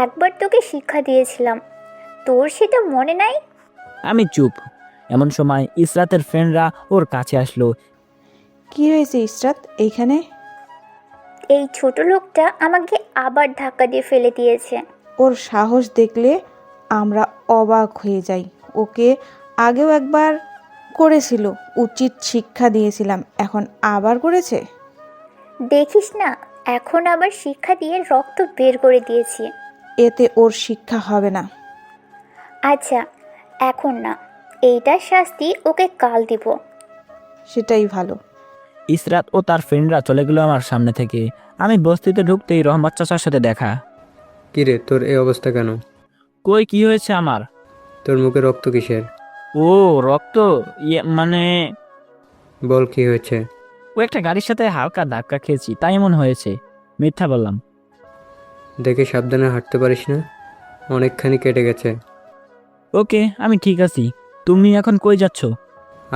একবার তোকে শিক্ষা দিয়েছিলাম, তোর সেটা মনে নাই? আমি চুপ। এমন সময় ইসরাতের ফ্রেন্ডরা ওর কাছে আসলো। কি হয়েছে ইশরাত এইখানে? এই ছোট লোকটা আমাকে আবার ধাক্কা দিয়ে ফেলে দিয়েছে। ওর সাহস দেখলে আমরা অবাক হয়ে যাই। ওকে আগেও একবার করেছিল, উচিত শিক্ষা দিয়েছিলাম, এখন আবার করেছে। দেখিস না, এখন আবার শিক্ষা দিয়ে রক্ত বের করে দিয়েছি। এতে ওর শিক্ষা হবে না। আচ্ছা, এখন না, এইটার শাস্তি ওকে কাল দিব। সেটাই ভালো। ইসরাত ও তার ফ্রেন্ডরা চলে গেল আমার সামনে থেকে। আমি বস্তিতে ঢুকতেই রহমত চাচার সাথে দেখা। কিরে, তোর এই অবস্থা কেন? কই, কি হয়েছে আমার? তোর মুখে রক্ত কিসের? ও রক্ত, মানে বল কি হয়েছে? ও একটা গাড়ির সাথে হালকা ধাক্কা খেয়েছি, তাই এমন হয়েছে। মিথ্যা বললাম। দেখে সাবধানে হাঁটতে পারিস না? অনেকখানি কেটে গেছে। ওকে, আমি ঠিক আছি। তুমি এখন কই যাচ্ছ?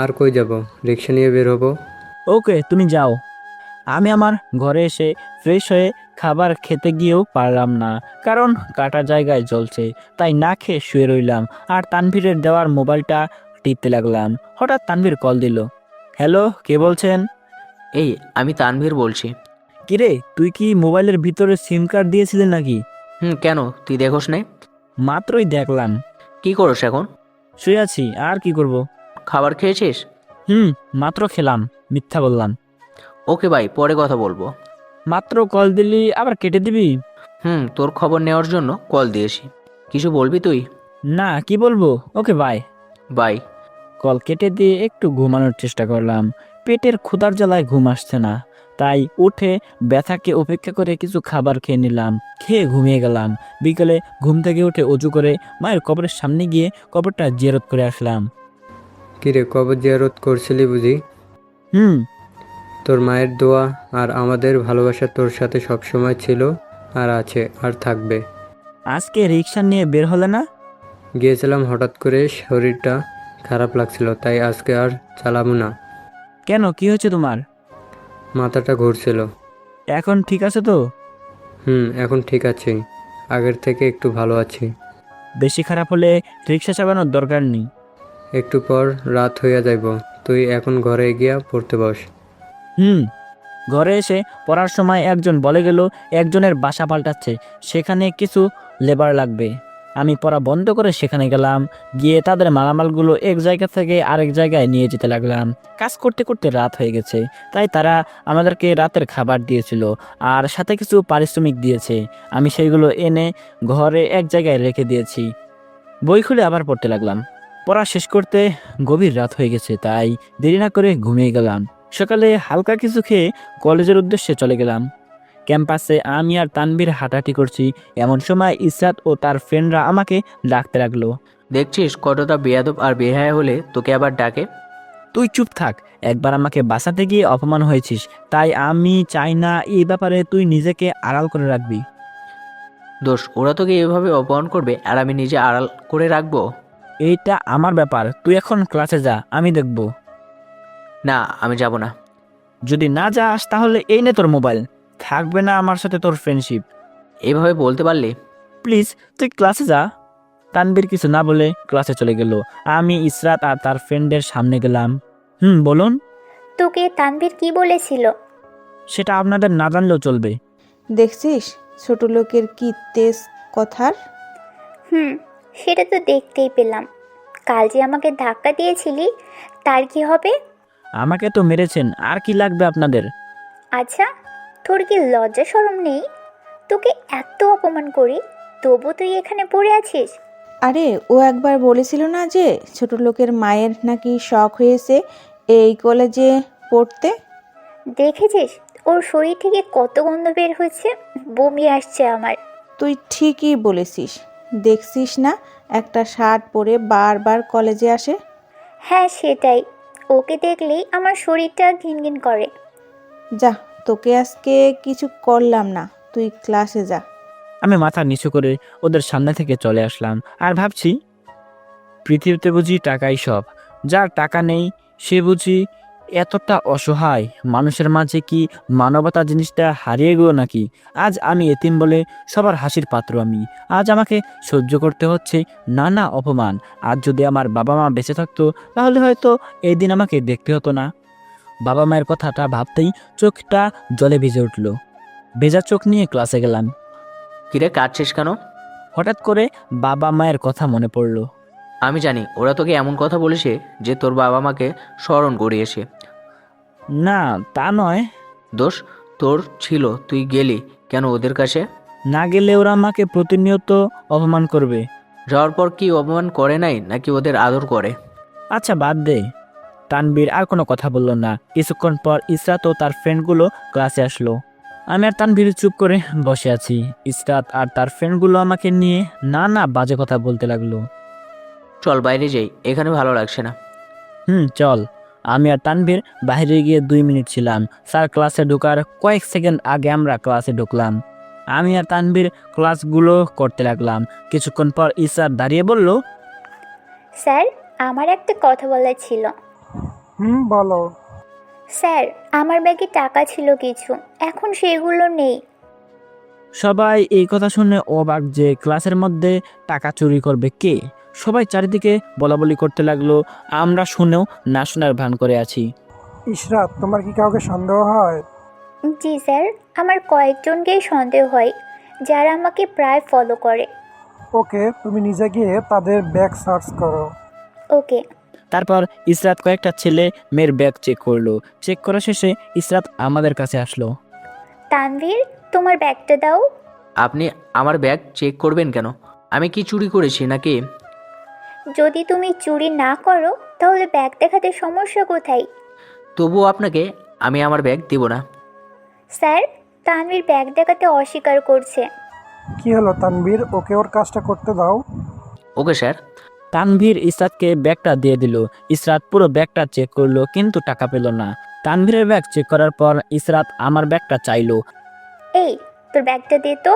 আর কই যাব, রিক্সা নিয়ে বের হবো। ওকে, তুমি যাও। আমি আমার ঘরে এসে ফ্রেশ হয়ে খাবার খেতে গিয়েও পারলাম না, কারণ কাটা জায়গায় জ্বলছে। তাই না খেয়ে শুয়ে রইলাম আর তানভীরের দেওয়ার মোবাইলটা টিপতে লাগলাম। হঠাৎ তানভীর কল দিল। হ্যালো, কে বলছেন? এই, আমি তানভীর বলছি। কিরে, তুই কি মোবাইলের ভিতরে সিম কার্ড দিয়েছিলি নাকি? কেন, তুই দেখোস নাই? মাত্রই দেখলাম। কি করস এখন? শুয়ে আছি, আর কি করব? খাবার খেয়েছিস? মাত্র খেলাম। মিথ্যা বললাম। ওকে ভাই, পরে কথা বলবো। মাত্র কল দিলি, আবার কেটে দিবি? তোর খবর নেওয়ার জন্য কল দিয়েছি। কিছু বলবি তুই? না, কি বলবো। Okay bye. বাই। কল কেটে দিয়ে একটু ঘুমানোর চেষ্টা করলাম। পেটের ক্ষুধার জ্বালায় ঘুম আসছে না, তাই উঠে ব্যথাকে উপেক্ষা করে কিছু খাবার খেয়ে নিলাম, খেয়ে ঘুমিয়ে গেলাম। বিকেলে ঘুম থেকে উঠে অজু করে মায়ের কবরের সামনে গিয়ে কবরটা জিয়ারত করে আসলাম। কিরে, কবর জিয়ারত করছিলি বুঝি? হুম। তোর মায়ের দোয়া আর আমাদের ভালোবাসা তোর সাথে সবসময় ছিল, আর আছে, আর থাকবে। আজকে রিক্সা নিয়ে বের হলে না? গিয়েছিলাম, হঠাৎ করে শরীরটা খারাপ লাগছিল, তাই আজকে আর চালাবো না। কেন, কি হয়েছে তোমার? মাথাটা ঘুরছিল। এখন ঠিক আছে তো? এখন ঠিক আছি, আগের থেকে একটু ভালো আছি। বেশি খারাপ হলে রিক্সা চালানোর দরকার নেই। একটু পর রাত হইয়া যাইব, তুই এখন ঘরে গিয়া পড়তে বস। ঘরে এসে পড়ার সময় একজন বলে গেল একজনের বাসা পাল্টাচ্ছে, সেখানে কিছু লেবার লাগবে। আমি পড়া বন্ধ করে সেখানে গেলাম, গিয়ে তাদের মালামালগুলো এক জায়গা থেকে আরেক জায়গায় নিয়ে যেতে লাগলাম। কাজ করতে করতে রাত হয়ে গেছে, তাই তারা আমাদেরকে রাতের খাবার দিয়েছিল আর সাথে কিছু পারিশ্রমিক দিয়েছে। আমি সেইগুলো এনে ঘরে এক জায়গায় রেখে দিয়েছি। বই খুলে আবার পড়তে লাগলাম। পড়া শেষ করতে গভীর রাত হয়ে গেছে, তাই দেরি না করে ঘুমিয়ে গেলাম। সকালে হালকা কিছু খেয়ে কলেজের উদ্দেশ্যে চলে গেলাম। ক্যাম্পাসে আমি আর তানভীর হাঁটাহাঁটি করছি, এমন সময় ইসরাত ও তার ফ্রেন্ডরা আমাকে ডাকতে লাগলো। দেখছিস কতটা বেয়াদব আর বেহায়া হলে তোকে আবার ডাকে। তুই চুপ থাক, একবার আমাকে বাঁচাতে গিয়ে অপমান হয়েছিস, তাই আমি চাই না এই ব্যাপারে তুই নিজেকে আড়াল করে রাখবি। দোষ, ওরা তোকে এভাবে অপমান করবে আর আমি নিজে আড়াল করে রাখবো? এইটা আমার ব্যাপার, তুই এখন ক্লাসে যা, আমি দেখব। না, আমি যাব না। যদি না যাস তাহলে এই নে তোর মোবাইল, থাকবে না আমার সাথে তোর ফ্রেন্ডশিপ। এভাবে বলতে পারলে? প্লিজ তুই ক্লাসে যা। তানবীর কিছু না বলে ক্লাসে চলে গেল। আমি ইসরাত আর তার ফ্রেন্ডের সামনে গেলাম। বলুন। তোকে তানভীর কি বলেছিল? সেটা আপনাদের না জানলেও চলবে। দেখছিস ছোট লোকের কি তেজ কথার। সেটা তো দেখতেই পেলাম। কাল যে আমাকে ধাক্কা দিয়েছিলি, তার কি হবে? আমাকে তো মেরেছেন, আর কি লাগবে আপনাদের? আচ্ছা, তোর কি লজ্জা শরম নেই? তোকে এত অপমান করি, তবু তুই এখানে পড়ে আছিস? আরে ও একবার বলেছিল না যে ছোট লোকের মায়ের নাকি শখ হয়েছে এই কলেজে পড়তে। দেখেছিস ওর শরীর থেকে কত গন্ধ বের হচ্ছে, বমি আসছে আমার। তুই ঠিকই বলেছিস, দেখছিস না একটা শার্ট পরে বারবার কলেজে আসে। হ্যাঁ সেটাই, ওকে দেখলেই আমার শরীরটা ঘিনঘিন করে। যা, তোকে আজকে কিছু করলাম না, তুই ক্লাসে যা। আমি মাথা নিচু করে ওদের সামনে থেকে চলে আসলাম আর ভাবছি, পৃথিবীতে বুঝি টাকাই সব। যার টাকা নেই সে বুঝি এতটা অসহায়। মানুষের মাঝে কি মানবতা জিনিসটা হারিয়ে গেল নাকি? আজ আমি এতিম বলে সবার হাসির পাত্র আমি। আজ আমাকে সহ্য করতে হচ্ছে নানা অপমান। আজ যদি আমার বাবা মা বেঁচে থাকতো তাহলে হয়তো এই দিন আমাকে দেখতে হতো না। বাবা মায়ের কথাটা ভাবতেই চোখটা জলে ভিজে উঠল। ভেজা চোখ নিয়ে ক্লাসে গেলাম। কিরে, কাঁদছিস কেন? হঠাৎ করে বাবা মায়ের কথা মনে পড়ল। আমি জানি ওরা তোকে এমন কথা বলেছে যে তোর বাবা মাকে স্মরণ করিয়েছে। না তা নয়। দোষ তোর ছিল, তুই গেলি কেন ওদের কাছে? না গেলে ওরা আমাকে প্রতিনিয়ত অপমান করবে। যাওয়ার পর কি অপমান করে নাই নাকি ওদের আদর করে? আচ্ছা বাদ দে। তানবীর আর কোনো কথা বলল না। কিছুক্ষণ পর ইসরাত ও তার ফ্রেন্ডগুলো ক্লাসে আসলো। আমি আর তানবীর চুপ করে বসে আছি। ইসরাত আর তার ফ্রেন্ডগুলো আমাকে নিয়ে নানা বাজে কথা বলতে লাগলো। চল বাইরে যাই, এখানে ভালো লাগছে না। চল। আমি আর তানভীর বাইরে গিয়ে 2 মিনিট ছিলাম। স্যার ক্লাসে ঢোকার কয়েক সেকেন্ড আগে আমরা ক্লাসে ঢুকলাম। আমি আর তানভীর ক্লাসগুলো করতে লাগলাম। কিছুক্ষণ পর ইসরাত দাঁড়িয়ে বলল, স্যার, আমার একটা কথা বলার ছিল। বলো। স্যার, আমার ব্যাগে টাকা ছিল কিছু, এখন সেগুলো নেই। সবাই এই কথা শুনে অবাক যে ক্লাসের মধ্যে টাকা চুরি করবে কে। সবাই চারিদিকে বলাবলি করতে লাগলো। আমরা শুনেও না শোনার ভান করে আছি। ইশরাত, তোমার কি কাউকে সন্দেহ হয়? জি স্যার, আমার কয়েকজনকেই সন্দেহ হয়, যারা আমাকে প্রায় ফলো করে। ওকে, তুমি নিজে গিয়ে তাদের ব্যাগ সার্চ করো। ওকে। তারপর ইসরাত কয়েকটা ছেলে মেয়ের ব্যাগ চেক করলো। চেক করা শেষে ইসরাত আমাদের কাছে আসলো। তানভীর, তোমার ব্যাগটা দাও। আপনি আমার ব্যাগ চেক করবেন কেন? আমি কি চুরি করেছি নাকি? যদি তুমি চুরি না করো তাহলে ব্যাগ দেখাতে সমস্যা কোথায়? তবুও আপনাকে আমি আমার ব্যাগ দেব না। স্যার, তানভীর ব্যাগ দেখাতে অস্বীকার করছে। কি হলো তানবীর, ওকে ওর কাজটা করতে দাও। Okay sir. তানভীর ইসরাতকে ব্যাগটা দিয়ে দিল। ইসরাত পুরো ব্যাগটা চেক করলো কিন্তু টাকা পেল না। তানভীরের ব্যাগ চেক করার পর ইসরাত আমার ব্যাগটা চাইলো। এই, তোর ব্যাগটা দে তো।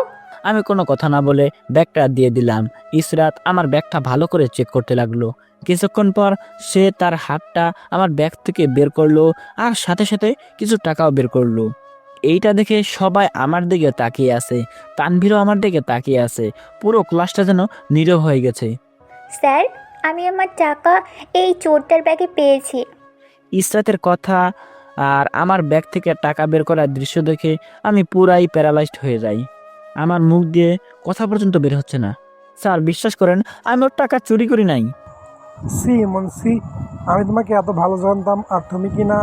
আমি কোনো কথা না বলে ব্যাগটা দিয়ে দিলাম। ইসরাত আমার ব্যাগটা ভালো করে চেক করতে লাগলো। কিছুক্ষণ পর সে তার হাতটা আমার ব্যাগ থেকে বের করলো আর সাথে সাথে কিছু টাকাও বের করলো। এইটা দেখে সবাই আমার দিকে তাকিয়ে আছে। তানভীরও আমার দিকে তাকিয়ে আছে। পুরো ক্লাসটা যেন নীরব হয়ে গেছে। স্যার, আমি আমার টাকা এই চোরটার ব্যাগে পেয়েছি। ইসরাতের কথা আর আমার ব্যাগ থেকে টাকা বের করার দৃশ্য দেখে আমি পুরাই প্যারালাইজড হয়ে যাই। আমার মুখ দিয়ে কথা পর্যন্ত বের হচ্ছে না। স্যার, বিশ্বাস করেন আমি ওর টাকা চুরি করি নাই। সি মুন্সি, আমি তোমাকে এত ভালো জানতাম আর তুমি কি না।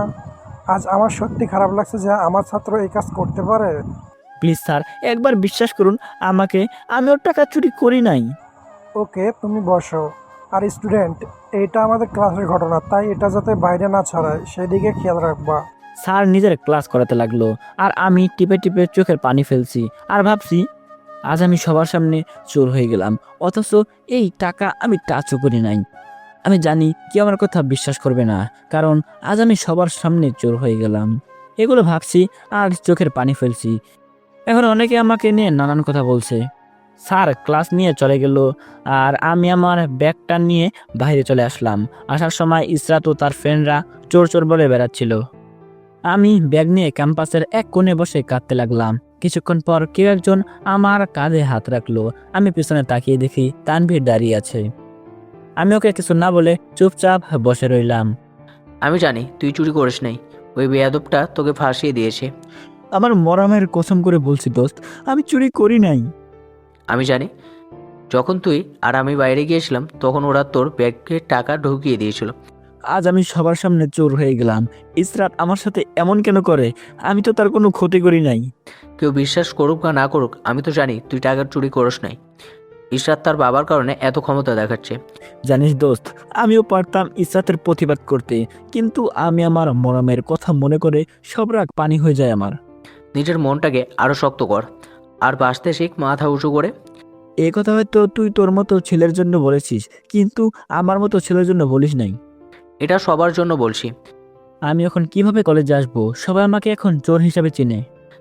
আজ আমার সত্যি খারাপ লাগছে যে আমার ছাত্র এই কাজ করতে পারে। প্লিজ স্যার, একবার বিশ্বাস করুন আমাকে, আমি ওর টাকা চুরি করি নাই। ওকে, তুমি বসো। আর স্টুডেন্ট, এটা আমাদের ক্লাসের ঘটনা, তাই এটা যাতে বাইরে না ছড়ায় সেদিকে খেয়াল রাখবা। স্যার নিজের ক্লাস করাতে লাগলো আর আমি টিপে টিপে চোখের পানি ফেলছি আর ভাবছি আজ আমি সবার সামনে চোর হয়ে গেলাম, অথচ এই টাকা আমি টাচও করি নাই। আমি জানি কেউ আমার কথা বিশ্বাস করবে না, কারণ আজ আমি সবার সামনে চোর হয়ে গেলাম। এগুলো ভাবছি আর চোখের পানি ফেলছি। এখন অনেকে আমাকে নিয়ে নানান কথা বলছে। স্যার ক্লাস নিয়ে চলে গেল আর আমি আমার ব্যাগটা নিয়ে বাইরে চলে আসলাম। আসার সময় ইসরাত ও তার ফ্রেন্ডরা চোর চোর বলে বেড়াচ্ছিল। আমি ব্যাগ নিয়ে ক্যাম্পাসের এক কোণে বসে কাঁদতে লাগলাম। কিছুক্ষণ পর কেউ একজন আমার কাঁধে হাত রাখলো। আমি পিছনে তাকিয়ে দেখি তানভীর দাঁড়িয়ে আছে। আমি ওকে কিছু না বলে চুপচাপ বসে রইলাম। আমি জানি তুই চুরি করিস নাই, ওই বেয়াদবটা তোকে ফাঁসিয়ে দিয়েছে। আমার মরামের কসম করে বলছি দোস্ত, আমি চুরি করি নাই। আমি জানি যখন তুই আর আমি বাইরে গিয়েছিলাম তখন ওরা তোর ব্যাগে টাকা ঢুকিয়ে দিয়েছিল। আজ আমি সবার সামনে চোর হয়ে গেলাম। ইসরাত আমার সাথে এমন কেন করে? আমি তো তার কোনো ক্ষতি করি নাই। কেউ বিশ্বাস করুক বা না করুক, আমি তো জানি তুই টাকা চুরি করিস নাই। ইশরাত তার বাবার কারণে এত ক্ষমতা দেখাচ্ছে। জানিস দোস্ত, আমিও পারতাম ইসরাতের প্রতিবাদ করতে, কিন্তু আমি আমার মরামের কথা মনে করে সব রাগ পানি হয়ে যায় আমার। নিজের মনটাকে আরো শক্ত কর আর বাঁচতে শিখ মাথা উঁচু করে। এই কথা হয়তো তুই তোর মতো ছেলের জন্য বলেছিস, কিন্তু আমার মতো ছেলের জন্য বলিস নাই। এটা সবার জন্য বলছি। আমি এখন কিভাবে কলেজে আসবো? সবাই আমাকে এখন চোর হিসাবে চিনে।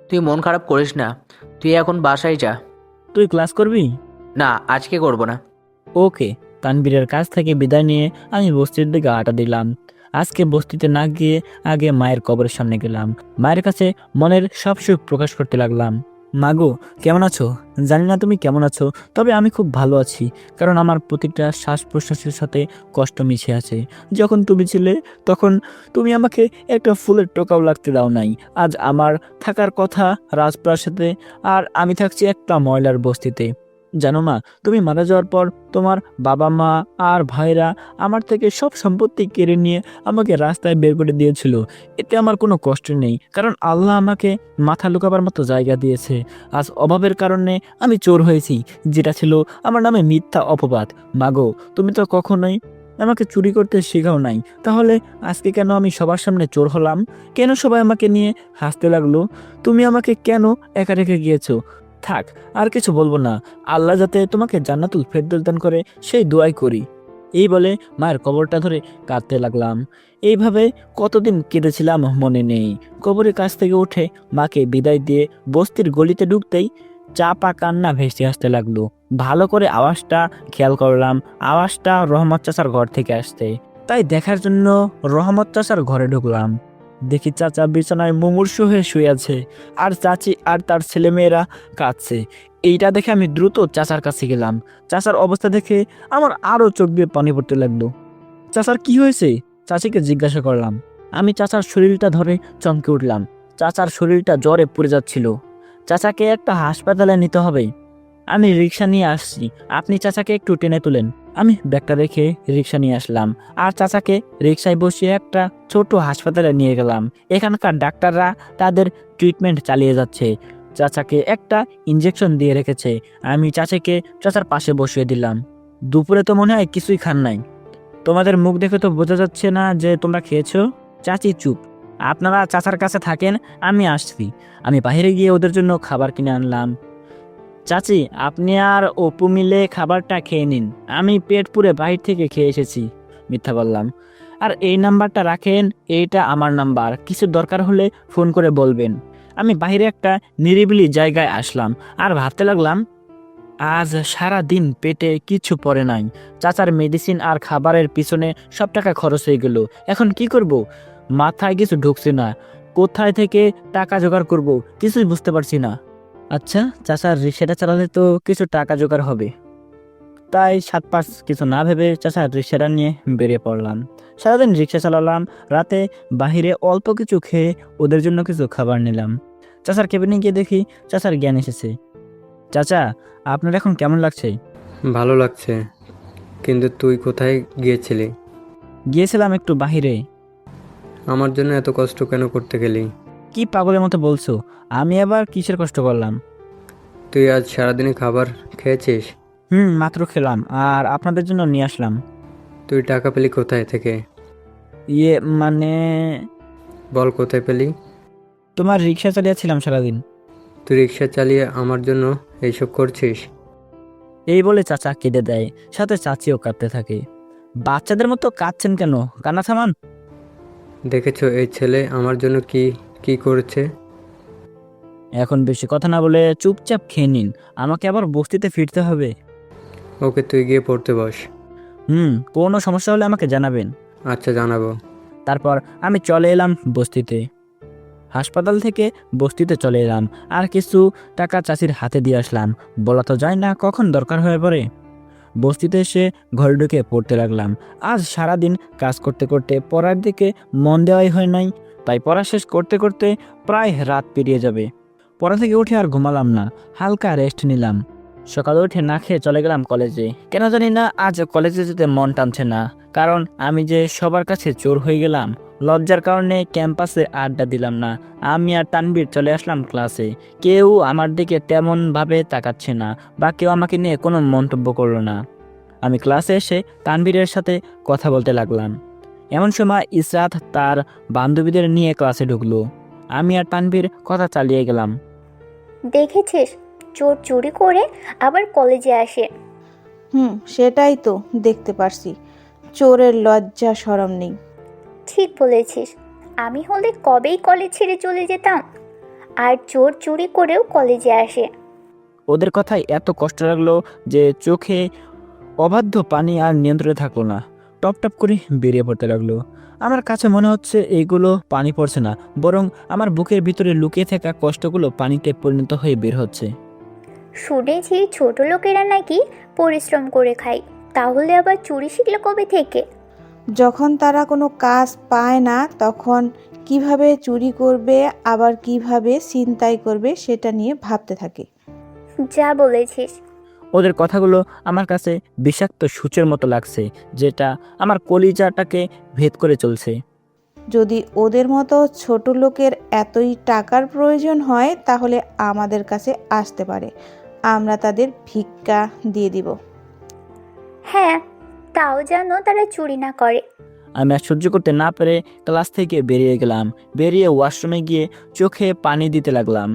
তুই মন খারাপ করিস না, তুই এখন বাসায় যা। তুই ক্লাস করবি? না, আজকে করব না। ওকে। তানবীরের কাছ থেকে বিদায় নিয়ে আমি বস্তির দিকে আটা দিলাম। আজকে বস্তিতে না গিয়ে আগে মায়ের কবরের সামনে গেলাম। মায়ের কাছে মনের সব সুখ প্রকাশ করতে লাগলাম। মাগো, কেমন আছো? জানি না তুমি কেমন আছো, তবে আমি খুব ভালো আছি, কারণ আমার প্রতিটা শ্বাস প্রশ্বাসের সাথে কষ্ট মিশে আছে। যখন তুমি ছিলে তখন তুমি আমাকে একটা ফুলের টোকাও লাগতে দাও নাই। আজ আমার থাকার কথা রাজপ্রাসাদে, আর আমি থাকছি একটা ময়লার বস্তিতে। জানো মা, তুমি মারা যাওয়ার পর তোমার বাবা মা আর ভাইরা আমার থেকে সব সম্পত্তি কেড়ে নিয়ে আমাকে রাস্তায় বের করে দিয়েছিল। এতে আমার কোনো কষ্ট নেই, কারণ আল্লাহ আমাকে মাথা লুকাবার মতো জায়গা দিয়েছে। আজ অভাবের কারণে আমি চোর হয়েছি, যেটা ছিল আমার নামে মিথ্যা অপবাদ। মাগো, তুমি তো কখনোই আমাকে চুরি করতে শেখাও নাই, তাহলে আজকে কেন আমি সবার সামনে চোর হলাম? কেন সবাই আমাকে নিয়ে হাসতে লাগলো? তুমি আমাকে কেন একা রেখে গিয়েছো? থাক, আর কিছু বলবো না। আল্লাহ যাতে তোমাকে জান্নাতুল ফেরদৌস দান করে সেই দোয়াই করি। এই বলে মায়ের কবরটা ধরে কাঁদতে লাগলাম। এইভাবে কতদিন কেঁদেছিলাম মনে নেই। কবরের কাছ থেকে উঠে মাকে বিদায় দিয়ে বস্তির গলিতে ঢুকতেই চাপা কান্না ভেসে আসতে লাগলো। ভালো করে আওয়াজটা খেয়াল করলাম, আওয়াজটা রহমত চাচার ঘর থেকে আসতে। তাই দেখার জন্য রহমত চাচার ঘরে ঢুকলাম। দেখি চাচা বিছানায় মুমূর্ষু হয়ে শুয়ে আছে, আর চাচি আর তার ছেলেমেয়েরা কাঁদছে। এইটা দেখে আমি দ্রুত চাচার কাছে গেলাম। চাচার অবস্থা দেখে আমার আরও চোখ দিয়ে পানি পড়তে লাগলো। চাচার কি হয়েছে? চাচিকে জিজ্ঞাসা করলাম। আমি চাচার শরীরটা ধরে চমকে উঠলাম। চাচার শরীরটা জ্বরে পুড়ে যাচ্ছিল। চাচাকে একটা হাসপাতালে নিতে হবে। আমি রিক্সা নিয়ে আসছি, আপনি চাচাকে একটু টেনে তুলেন। আমি ব্যাগটা রেখে রিক্সা নিয়ে আসলাম আর চাচাকে রিক্সায় বসিয়ে একটা ছোট হাসপাতালে নিয়ে গেলাম। এখানকার ডাক্তাররা তাদের ট্রিটমেন্ট চালিয়ে যাচ্ছে। চাচাকে একটা ইঞ্জেকশন দিয়ে রেখেছে। আমি চাচাকে চাচার পাশে বসিয়ে দিলাম। দুপুরে তো মনে হয় কিছুই খান নাই। তোমাদের মুখ দেখে তো বোঝা যাচ্ছে না যে তোমরা খেয়েছো। চাচি চুপ। আপনারা চাচার কাছে থাকেন, আমি আসছি। আমি বাইরে গিয়ে ওদের জন্য খাবার কিনে আনলাম। চাচি, আপনি আর অপু মিলে খাবারটা খেয়ে নিন, আমি পেট পুরে বাইরে থেকে খেয়ে এসেছি। মিথ্যা বললাম। আর এই নাম্বারটা রাখেন, এইটা আমার নাম্বার, কিছু দরকার হলে ফোন করে বলবেন। আমি বাইরে একটা নিরিবিলি জায়গায় আসলাম আর ভাবতে লাগলাম, আজ সারা দিন পেটে কিছু পড়ে নাই। চাচার মেডিসিন আর খাবারের পিছনে সব টাকা খরচ হয়ে গেল। এখন কি করব? মাথায় কিছু ঢুকছে না। কোথায় থেকে টাকা জোগাড় করব কিছুই বুঝতে পারছি না। আচ্ছা, চাচার রিক্সাটা চালালে তো কিছু টাকা জোগাড় হবে। তাই 7-5 কিছু না ভেবে চাচার রিক্সাটা নিয়ে বেরিয়ে পড়লাম। সারাদিন রিক্সা চালালাম, রাতে বাহিরে অল্প কিছু খেয়ে ওদের জন্য কিছু খাবার নিলাম। চাচার কেবিনে গিয়ে দেখি চাচার জ্ঞান এসেছে। চাচা, আপনার এখন কেমন লাগছে? ভালো লাগছে, কিন্তু তুই কোথায় গিয়েছিলি? গিয়েছিলাম একটু বাহিরে। আমার জন্য এত কষ্ট কেন করতে গেলি? কি পাগলের মতো বলছো? আমি আবার কিসের কষ্ট করলাম? তুই আজ সারাদিনে খাবার খেয়েছিস? মাত্র খেলাম আর আপনাদের জন্য নিয়ে আসলাম। তুই টাকা পেলি কোথায় থেকে? ইয়ে মানে, বল কোথায় পেলি? তোমার রিক্সা চালিয়েছিলাম সারাদিন। তুই রিক্সা চালিয়ে আমার জন্য এইসব করছিস? এই বলে চাচা কেঁদে দেয়, সাথে চাচিও কাঁদতে থাকে। বাচ্চাদের মতো কাঁদছেন কেন? কান্না থামান। দেখেছো এই ছেলে আমার জন্য কি কি করেছে? এখন বেশি কথা না বলে চুপচাপ খেয়ে নিন, আমাকে আবার বস্তিতে ফিরতে হবে। ওকে, তুই গিয়ে পড়তে বস। কোনো সমস্যা হলে আমাকে জানাবেন। আচ্ছা, জানাবো। তারপর আমি চলে এলাম বস্তিতে। হাসপাতাল থেকে বস্তিতে চলে এলাম আর কিছু টাকা চাচির হাতে দিয়ে আসলাম। বলা তো যায় না কখন দরকার হয়ে পড়ে। বস্তিতে এসে ঘরে ঢুকে পড়তে লাগলাম। আজ সারাদিন কাজ করতে করতে পড়ার দিকে মন দেওয়াই হয় নাই, তাই পড়া শেষ করতে করতে প্রায় রাত পেরিয়ে যাবে। পড়া থেকে উঠে আর ঘুমালাম না, হালকা রেস্ট নিলাম। সকালে উঠে না খেয়ে চলে গেলাম কলেজে। কেন জানি না আজ কলেজে যেতে মন টানছে না, কারণ আমি যে সবার কাছে চোর হয়ে গেলাম। লজ্জার কারণে ক্যাম্পাসে আড্ডা দিলাম না। আমি আর তানবীর চলে আসলাম ক্লাসে। কেউ আমার দিকে তেমন ভাবে তাকাচ্ছে না বা কেউ আমাকে নিয়ে কোনো মন্তব্য করলো না। আমি ক্লাসে এসে তানবীরের সাথে কথা বলতে লাগলাম। এমন সময় ইসরাত তার বান্ধবীদের নিয়ে ক্লাসে ঢুকলো। আমি আর তানবীর কথা চালিয়ে গেলাম। দেখেছিস, চোর চুরি করে আবার কলেজে আসে। সেটাই তো দেখতে পারছি, চোরের লজ্জা শরম নেই। ঠিক বলেছিস, আমি হলে কবেই কলেজ ছেড়ে চলে যেতাম। আর চোর চুরি করেও কলেজে আসে। ওদের কথায় এত কষ্ট লাগলো যে চোখে অবাধ্য পানি আর নিয়ন্ত্রণে থাকলো না, টপ টপ করে বেরিয়ে পড়তে লাগলো। আমার কাছে মনে হচ্ছে এইগুলো পানি পড়ছে না, বরং আমার বুকের ভিতরে লুকিয়ে থাকা কষ্টগুলো পানিতে পরিণত হয়ে বের হচ্ছে। শুনেছি ছোট লোকেরা নাকি পরিশ্রম করে খায়, তাহলে আবার চুরি শিখলো কবে থেকে? যখন তারা কোনো কাজ পায় না তখন কিভাবে চুরি করবে আবার কিভাবে ছিনতাই করবে সেটা নিয়ে ভাবতে থাকে। যা বলেছিস। ওদের কথাগুলো আমার কাছে বিষাক্ত সূচের মতো লাগছে, যেটা আমার কলিজাটাকে ভেদ করে চলছে। যদি ওদের মতো ছোট লোকের এতই টাকার প্রয়োজন হয় তাহলে আমাদের কাছে আসতে পারে, আমরা তাদের ভিক্ষা দিয়ে দিব। হ্যাঁ, তাও যেন তারা চুরি না করে। আমি আর সহ্য করতে না পেরে ক্লাস থেকে বেরিয়ে গেলাম। বেরিয়ে ওয়াশরুমে গিয়ে চোখে পানি দিতে লাগলাম।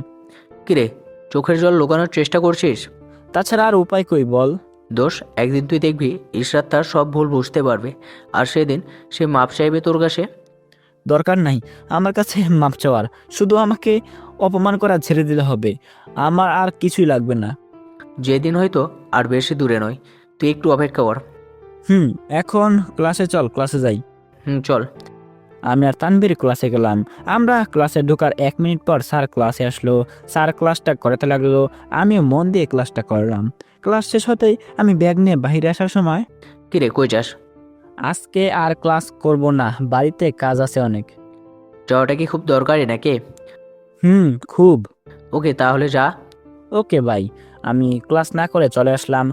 কিরে, চোখের জল লুকানোর চেষ্টা করছিস? তাছাড়া আর উপায় কই বল? দোষ, একদিন তুই দেখবি ইশরাত তার সব ভুল বুঝতে পারবে, আর সেদিন সে মাপ চাইবে তোর কাছে। দরকার নাই আমার কাছে মাপ চাওয়ার, শুধু আমাকে অপমান করা ছেড়ে দিলে হবে। আমার আর কিছুই লাগবে না। যেদিন হয়তো আর বেশি দূরে নয়, তুই একটু অপেক্ষা কর। এখন ক্লাসে চল, ক্লাসে যাই। চল। আমি আর তানবীর ক্লাসে গেলাম। আমরা ক্লাসে ঢোকার 1 মিনিট পর স্যার ক্লাসে আসলো। স্যার ক্লাসটা করাতে লাগলো, আমিও মন দিয়ে ক্লাসটা করলাম। ক্লাস শেষ হতেই আমি ব্যাগ নিয়ে বাইরে আসার সময়, কিরে কই যাস? আজকে আর ক্লাস করব না, বাড়িতে কাজ আছে অনেক। যাওয়াটা কি খুব দরকারি নাকি? খুব। ওকে, তাহলে যা। ওকে ভাই। আমি ক্লাস না করে চলে আসলাম।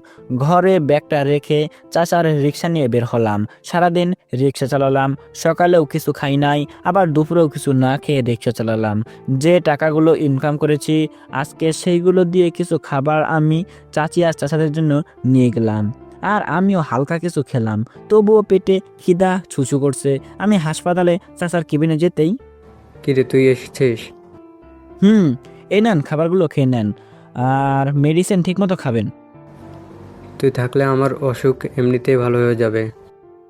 ঘরে ব্যাগটা রেখে চাচার রিক্সা নিয়ে বের হলাম। সারাদিন রিক্সা চালালাম, সকালেও কিছু খাই নাই, আবার দুপুরেও কিছু না খেয়ে রিক্সা চালালাম। যে টাকাগুলো ইনকাম করেছি আজকে সেইগুলো দিয়ে কিছু খাবার আমি চাচি আর চাচাদের জন্য নিয়ে গেলাম। আর আমিও হালকা কিছু খেলাম, তবুও পেটে খিদা ছুঁচু করছে। আমি হাসপাতালে চাচার কেবিনে যেতেই, কিরে তুই এসেছিস? এই নেন, খাবারগুলো খেয়ে নেন, আর মেডিসিন ঠিকমতো খাবেন। তুই থাকলে আমার অসুখ এমনিতেই ভালো হয়ে যাবে।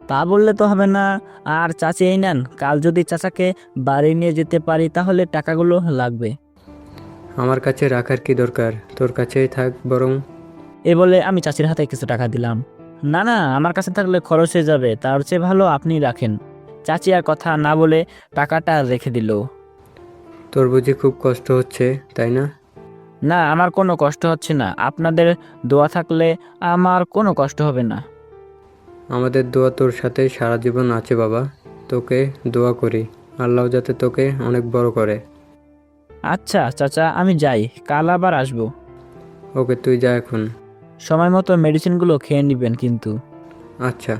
তা বললে তো হবে না। আর চাচি এই নেন, কাল যদি চাচাকে বাড়ি নিয়ে যেতে পারি তাহলে টাকাগুলো লাগবে। আমার কাছে রাখার কি দরকার, তোর কাছেই থাক বরং। এ বলে আমি চাচির হাতে কিছু টাকা দিলাম। না না, আমার কাছে থাকলে খরচ হয়ে যাবে, তার চেয়ে ভালো আপনি রাখেন। চাচি আর কথা না বলে টাকাটা রেখে দিল। তোর বুঝি খুব কষ্ট হচ্ছে, তাই না? না, আমার কোনো কষ্ট হচ্ছে না, আপনাদের দোয়া থাকলে আমার কোনো কষ্ট হবে না। আমাদের দোয়া তোর সাথে সারা জীবন আছে বাবা। তোকে দোয়া করি আল্লাহ যাতে তোকে অনেক বড় করে। আচ্ছা চাচা, আমি যাই, কাল আবার আসবো। ওকে, তুই যা এখন। সময় মতো মেডিসিনগুলো খেয়ে নেবেন কিন্তু। আচ্ছা।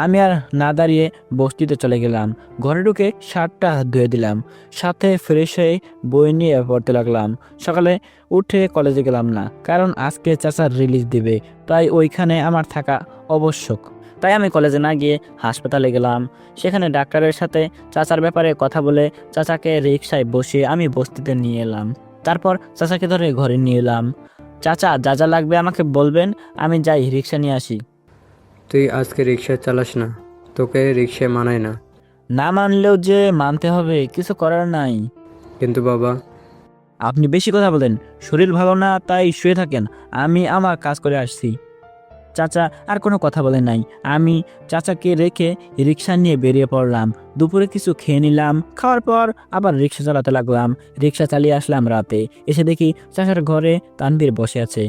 আমি আর না দাঁড়িয়ে বস্তিতে চলে গেলাম। ঘরে ঢুকে শার্টটা ধুয়ে দিলাম, সাথে ফ্রেশ হয়ে বই নিয়ে পড়তে লাগলাম। সকালে উঠে কলেজে গেলাম না, কারণ আজকে চাচার রিলিজ দিবে, তাই ওইখানে আমার থাকা আবশ্যক। তাই আমি কলেজে না গিয়ে হাসপাতালে গেলাম। সেখানে ডাক্তারের সাথে চাচার ব্যাপারে কথা বলে চাচাকে রিকশায় বসিয়ে আমি বস্তিতে নিয়ে এলাম। তারপর চাচাকে ধরে ঘরে নিয়ে এলাম। চাচা, যা যা লাগবে আমাকে বলবেন, আমি যাই রিকশা নিয়ে আসি। তুই আজকে রিক্সা চালাস না, তোকে রিক্সা মানায় না। না মানলেও যে মানতে হবে, কিছু করার নাই। কিন্তু বাবা। আপনি বেশি কথা বলেন, শরীর ভালো না তাই শুয়ে থাকেন, আমি আমার কাজ করে আসছি। চাচা আর কোনো কথা বলে নাই। আমি চাচাকে রেখে রিক্সা নিয়ে বেরিয়ে পড়লাম। দুপুরে কিছু খেয়ে নিলাম, খাওয়ার পর আবার রিক্সা চালাতে লাগলাম। রিক্সা চালিয়ে আসলাম রাতে। এসে দেখি চাচার ঘরে তানভীর বসে আছে।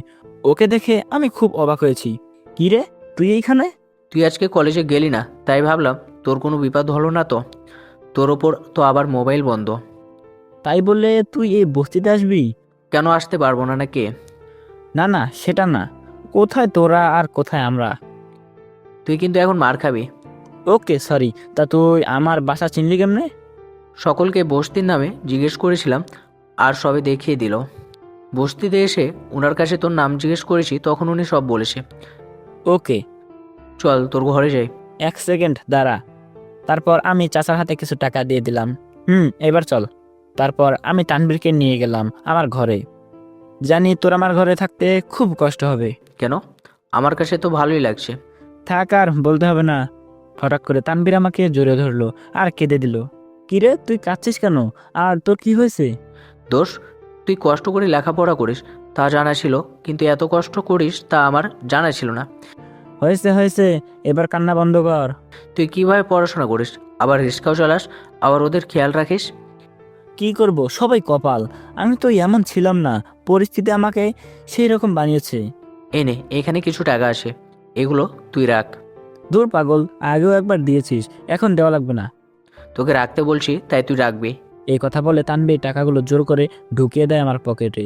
ওকে দেখে আমি খুব অবাক হয়েছি। কি রে, তুই এইখানে? তুই আজকে কলেজে গেলি না, তাই ভাবলাম তোর কোনো বিপদ হলো না তো। তোর ওপর তো আবার মোবাইল বন্ধ। তাই বলে তুই এই বস্তিতে আসবি? কেন আসতে পারবো না নাকি? না না, সেটা না। কোথায় তোরা আর কোথায় আমরা? তুই কিন্তু এখন মার খাবি। ওকে সরি, তা তুই আমার বাসা চিনলি কেমনে? সকলকে বস্তির নামে জিজ্ঞেস করেছিলাম, আর সবে দেখিয়ে দিল। বস্তিতে এসে ওনার কাছে তোর নাম জিজ্ঞেস করেছি, তখন উনি সব বলেছে। ওকে, চল তোর ঘরে যাই। 1 সেকেন্ড দাঁড়া। তারপর আমি চাচার হাতে কিছু টাকা দিয়ে দিলাম। এবার চল। তারপর আমি তানভীরকে নিয়ে গেলাম আমার ঘরে। জানি তোর আমার ঘরে থাকতে খুব কষ্ট হবে। কেন? আমার কাছে তো ভালোই লাগছে। থাক, আর বলতে হবে না। হঠাৎ করে তানভীর আমাকে জড়িয়ে ধরলো আর কেঁদে দিল। কিরে, তুই কাঁদছিস কেন? আর তোর কি হয়েছে? দোষ, তুই কষ্ট করে লেখাপড়া করিস তা জানা ছিল, কিন্তু এত কষ্ট করিস তা আমার জানা ছিল না। হয়েছে হয়েছে, এবার কান্না বন্ধ কর। তুই কিভাবে পড়াশোনা করিস, আবার রিক্সাও চালাস, আবার ওদের খেয়াল রাখিস? কি করব, সবাই কপাল। আমি তো এমন ছিলাম না, পরিস্থিতি আমাকে সেই রকম বানিয়েছে। এনে এখানে কিছু টাকা আছে, এগুলো তুই রাখ। দূর পাগল, আগেও একবার দিয়েছিস, এখন দেওয়া লাগবে না। তোকে রাখতে বলছি তাই তুই রাখবি। এই কথা বলে তানভীর টাকাগুলো জোর করে ঢুকিয়ে দেয় আমার পকেটে।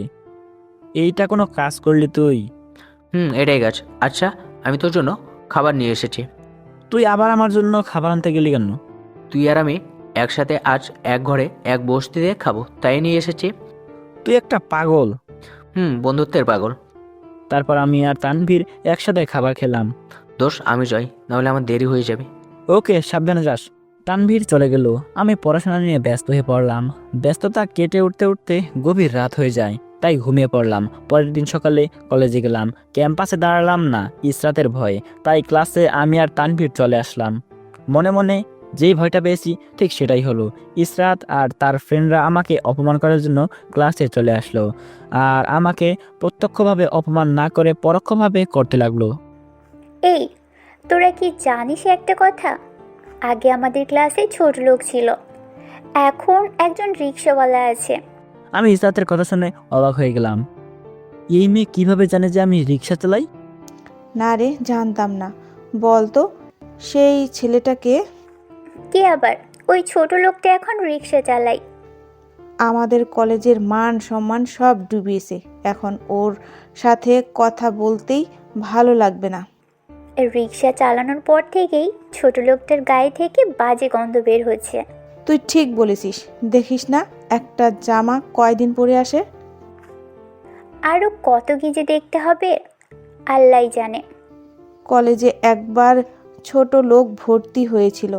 এইটা কোনো কাজ করলি তুই? এটাই গাছ। আচ্ছা, আমি তোর জন্য খাবার নিয়ে এসেছি। তুই আবার আমার জন্য খাবার আনতে গেলি কেন? তুই আর আমি একসাথে আজ এক ঘরে এক বস্তিতে খাবো, তাই নিয়ে এসেছি। তুই একটা পাগল। বন্ধুত্বের পাগল। তারপর আমি আর তানভীর একসাথে খাবার খেলাম। দোষ, আমি যাই, নাহলে আমার দেরি হয়ে যাবে। ওকে, সাবধানে যাস। তানভীর চলে গেল। আমি পড়াশোনা নিয়ে ব্যস্ত হয়ে পড়লাম। ব্যস্ততা কেটে উঠতে উঠতে গভীর রাত হয়ে যায়, তাই ঘুমিয়ে পড়লাম। পরের দিন সকালে কলেজে গেলাম। ক্যাম্পাসে দাঁড়ালাম না ইসরাতের ভয়ে, তাই ক্লাসে আমি আর তানভীর চলে আসলাম। মনে মনে যেই ভয়টা পেয়েছি ঠিক সেটাই হলো। ইসরাত আর তার ফ্রেন্ডরা আমাকে অপমান করার জন্য ক্লাসে চলে আসলো, আর আমাকে প্রত্যক্ষভাবে অপমান না করে পরোক্ষভাবে করতে লাগলো। এই, তোরা কি জানিস একটা কথা? আগে আমাদের ক্লাসে ছোট লোক ছিল, এখন একজন রিক্সাওয়ালা আছে। আমি ইসরাতের কথা শুনে অবাক হয়ে গেলাম। এই মেয়ে কিভাবে জানে যে আমি রিক্সা চালাই? না রে, জানতাম না। বল তো, সেই ছেলেটাকে? কে আবার? ওই ছোট লোকটা এখন রিক্সা চালায়। আমাদের কলেজের মান সম্মান সব ডুবিয়েছে, এখন ওর সাথে কথা বলতেই ভালো লাগবে না। রিক্সা চালানোর পর থেকেই ছোট লোকটার গায়ে থেকে বাজে গন্ধ বের হচ্ছে। তুই ঠিক বলেছিস। দেখিস না একটা জামা কয়দিন পরে আসে। আরও কত কি যে দেখতে হবে, আল্লাহ জানে। কলেজে একবার ছোট লোক ভর্তি হয়েছিল,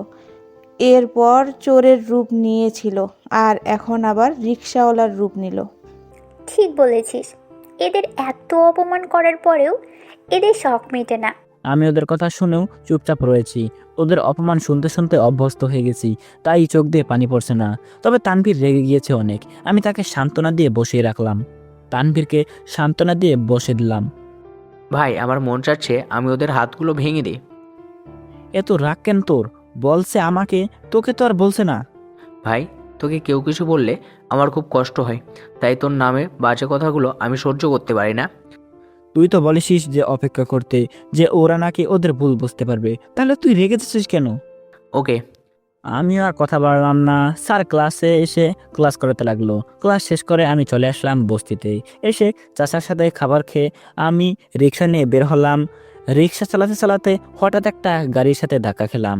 এরপর চোরের রূপ নিয়েছিল আর এখন আবার রিক্সাওয়ালার রূপ নিল। ঠিক বলেছিস, এদের এত অপমান করার পরেও এদের শখ মেটে না। আমি ওদের কথা শুনেও চুপচাপ রয়েছি। ওদের অপমান শুনতে শুনতে অভ্যস্ত হয়ে গেছি, তাই চোখ দিয়ে পানি পড়ছে না। তবে তানভীর রেগে গিয়েছে অনেক। আমি তাকে সান্ত্বনা দিয়ে বসিয়ে রাখলাম। তানভীরকে সান্ত্বনা দিয়ে বসে দিলাম। ভাই আমার মন চাচ্ছে আমি ওদের হাতগুলো ভেঙে দিই। এত রাগ কেন তোর? বলছে আমাকে, তোকে তো আর বলছে না। ভাই তোকে কেউ কিছু বললে আমার খুব কষ্ট হয়, তাই তোর নামে বাজে কথাগুলো আমি সহ্য করতে পারি না। তুই তো বলিসিস যে অপেক্ষা করতে, যে ওরা নাকি ওদের ভুল বুঝতে পারবে, তাহলে তুই রেগে যাচ্ছিস কেন? ওকে। আমি আর কথা বাড়লাম না। স্যার ক্লাসে এসে ক্লাস করাতে লাগলো। ক্লাস শেষ করে আমি চলে আসলাম বস্তিতে। এসে চাচার সাথে খাবার খেয়ে আমি রিক্সা নিয়ে বের হলাম। রিক্সা চালাতে চালাতে হঠাৎ একটা গাড়ির সাথে ধাক্কা খেলাম,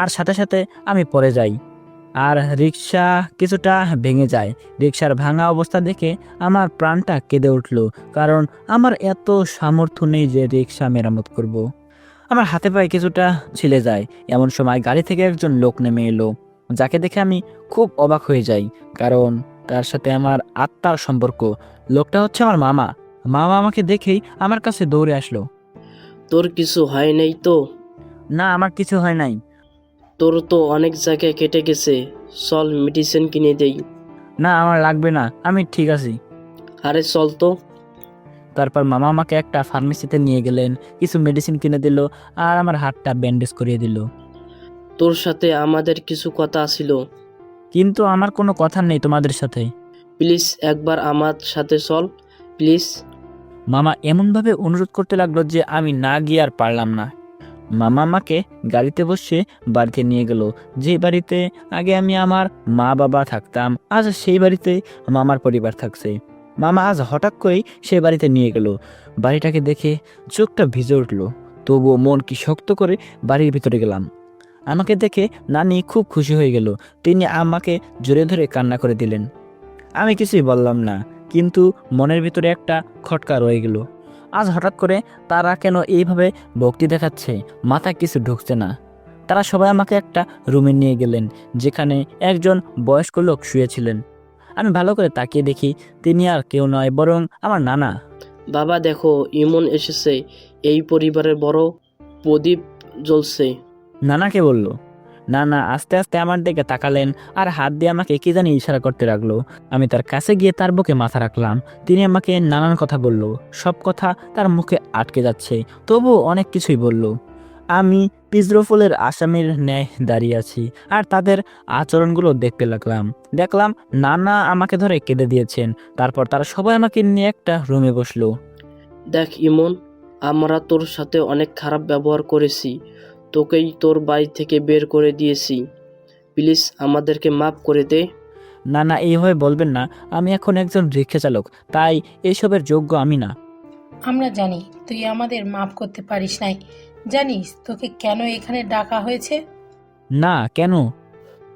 আর সাথে সাথে আমি পড়ে যাই, আর রিক্সা কিছুটা ভেঙে যায়। রিক্সার ভাঙা অবস্থা দেখে আমার প্রাণটা কেঁদে উঠল, কারণ আমার এত সামর্থ্য নেই যে রিক্সা মেরামত করব। আমার হাতে পায়ে কিছুটা ছিলে যায়। এমন সময় গাড়ি থেকে একজন লোক নেমে এলো, যাকে দেখে আমি খুব অবাক হয়ে যাই, কারণ তার সাথে আমার আত্মার সম্পর্ক। লোকটা হচ্ছে আমার মামা। মামা আমাকে দেখেই আমার কাছে দৌড়ে আসলো। তোর কিছু হয় নাই তো? না, আমার কিছু হয় নাই। তোর তো অনেক জায়গায় কেটে গেছে, চল মেডিসিন কিনে দেই। না, আমার লাগবে না, আমি ঠিক আছি। আরে চল তো। তারপর মামা আমাকে একটা ফার্মেসিতে নিয়ে গেলেন, কিছু মেডিসিন কিনে দিল, আর আমার হাতটা ব্যান্ডেজ করিয়ে দিল। তোর সাথে আমাদের কিছু কথা ছিল। কিন্তু আমার কোনো কথা নেই তোমাদের সাথে। প্লিজ একবার আমার সাথে চল, প্লিজ। মামা এমনভাবে অনুরোধ করতে লাগলো যে আমি না গিয়ে আর পারলাম না। মামা আমাকে গাড়িতে বসে বাড়িতে নিয়ে গেল, যে বাড়িতে আগে আমি আমার মা বাবা থাকতাম, আজ সেই বাড়িতে মামার পরিবার থাকছে। মামা আজ হঠাৎ করেই সে বাড়িতে নিয়ে গেল। বাড়িটাকে দেখে চোখটা ভিজে উঠলো, তবুও মন কি শক্ত করে বাড়ির ভিতরে গেলাম। আমাকে দেখে নানি খুব খুশি হয়ে গেল। তিনি আমাকে জোরে ধরে কান্না করে দিলেন। আমি কিছুই বললাম না, কিন্তু মনের ভিতরে একটা খটকা রয়ে গেল। আজ হঠাৎ করে তারা কেন এইভাবে ভক্তি দেখাচ্ছে, মাথায় কিছু ঢুকছে না। তারা সবাই আমাকে একটা রুমে নিয়ে গেলেন, যেখানে একজন বয়স্ক লোক শুয়েছিলেন। আমি ভালো করে তাকিয়ে দেখি তিনি আর কেউ নয়, বরং আমার নানা। বাবা দেখো, ইমন এসেছে, এই পরিবারের বড় প্রদীপ জ্বলছে। নানাকে বলল। নানা আস্তে আস্তে আমার দিকে তাকালেন আর হাত দিয়ে আমাকে কি জানি ইশারা করতে লাগলো। আমি তার কাছে গিয়ে তার বুকে মাথা রাখলাম। তিনি আমাকে নানান কথা বলল, সব কথা তার মুখে আটকে যাচ্ছে, তবু অনেক কিছুই বলল। আমি পিজরফুলের আসামির ন্যায় দাঁড়িয়ে আছি আর তাদের আচরণগুলো দেখতে দেখলাম নানা আমাকে ধরে কেঁদে দিয়েছেন। তারপর তারা সবাই আমাকে নিয়ে একটা রুমে বসলো। দেখ ইমন, আমরা তোর সাথে অনেক খারাপ ব্যবহার করেছি, তোকেই তোর বাড়ি থেকে বের করে দিয়েছি, প্লিজ আমাদেরকে মাফ করে দে। না না, এইভাবে বলবেন না। আমি এখন একজন রিক্সা চালক, তাই এইসবের যোগ্য আমি না। আমরা জানি তুই আমাদের মাফ করতে পারিস নাই। জানিস তোকে কেন এখানে ডাকা হয়েছে? না, কেন?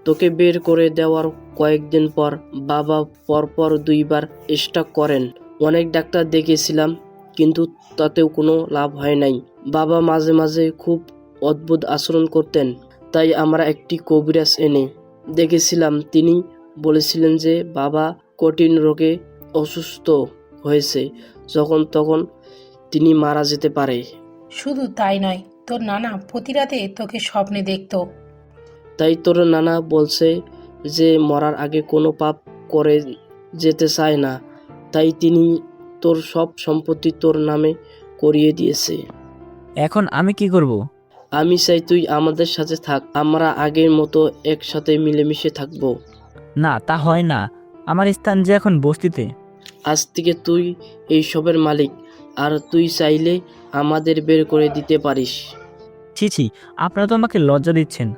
তোকে বের করে দেওয়ার কয়েকদিন পর বাবা পরপর 2বার স্ট্রোক করেন। অনেক ডাক্তার দেখেছিলাম, কিন্তু তাতেও কোনো লাভ হয় নাই। বাবা মাঝে মাঝে খুব অদ্ভুত আচরণ করতেন, তাই আমরা একটি কবিরাজ এনে দেখেছিলাম। তিনি বলেছিলেন যে বাবা কঠিন রোগে অসুস্থ হয়েছে, যখন তখন তিনি মারা যেতে পারে। শুধু তাই নয়, তোর নানা প্রতি রাতে তোকে স্বপ্নে দেখতো। তাই তোর নানা বলছে যে মরার আগে কোনো পাপ করে যেতে চায় না, তাই তিনি তোর সব সম্পত্তি তোর নামে করিয়ে দিয়েছে। এখন আমি কি করব? আমি চাই তুই আমাদের সাথে থাক, আমরা আগের মতো একসাথে মিলেমিশে থাকবো। না, তা হয় না। আমার স্থান যে এখন বস্তিতে। আজ থেকে তুই এই সবের মালিক, আর তুই চাইলে আমাদের বের করে দিতে পারিস। ছি ছি, আপনারা তো আমাকে লজ্জা দিচ্ছেন।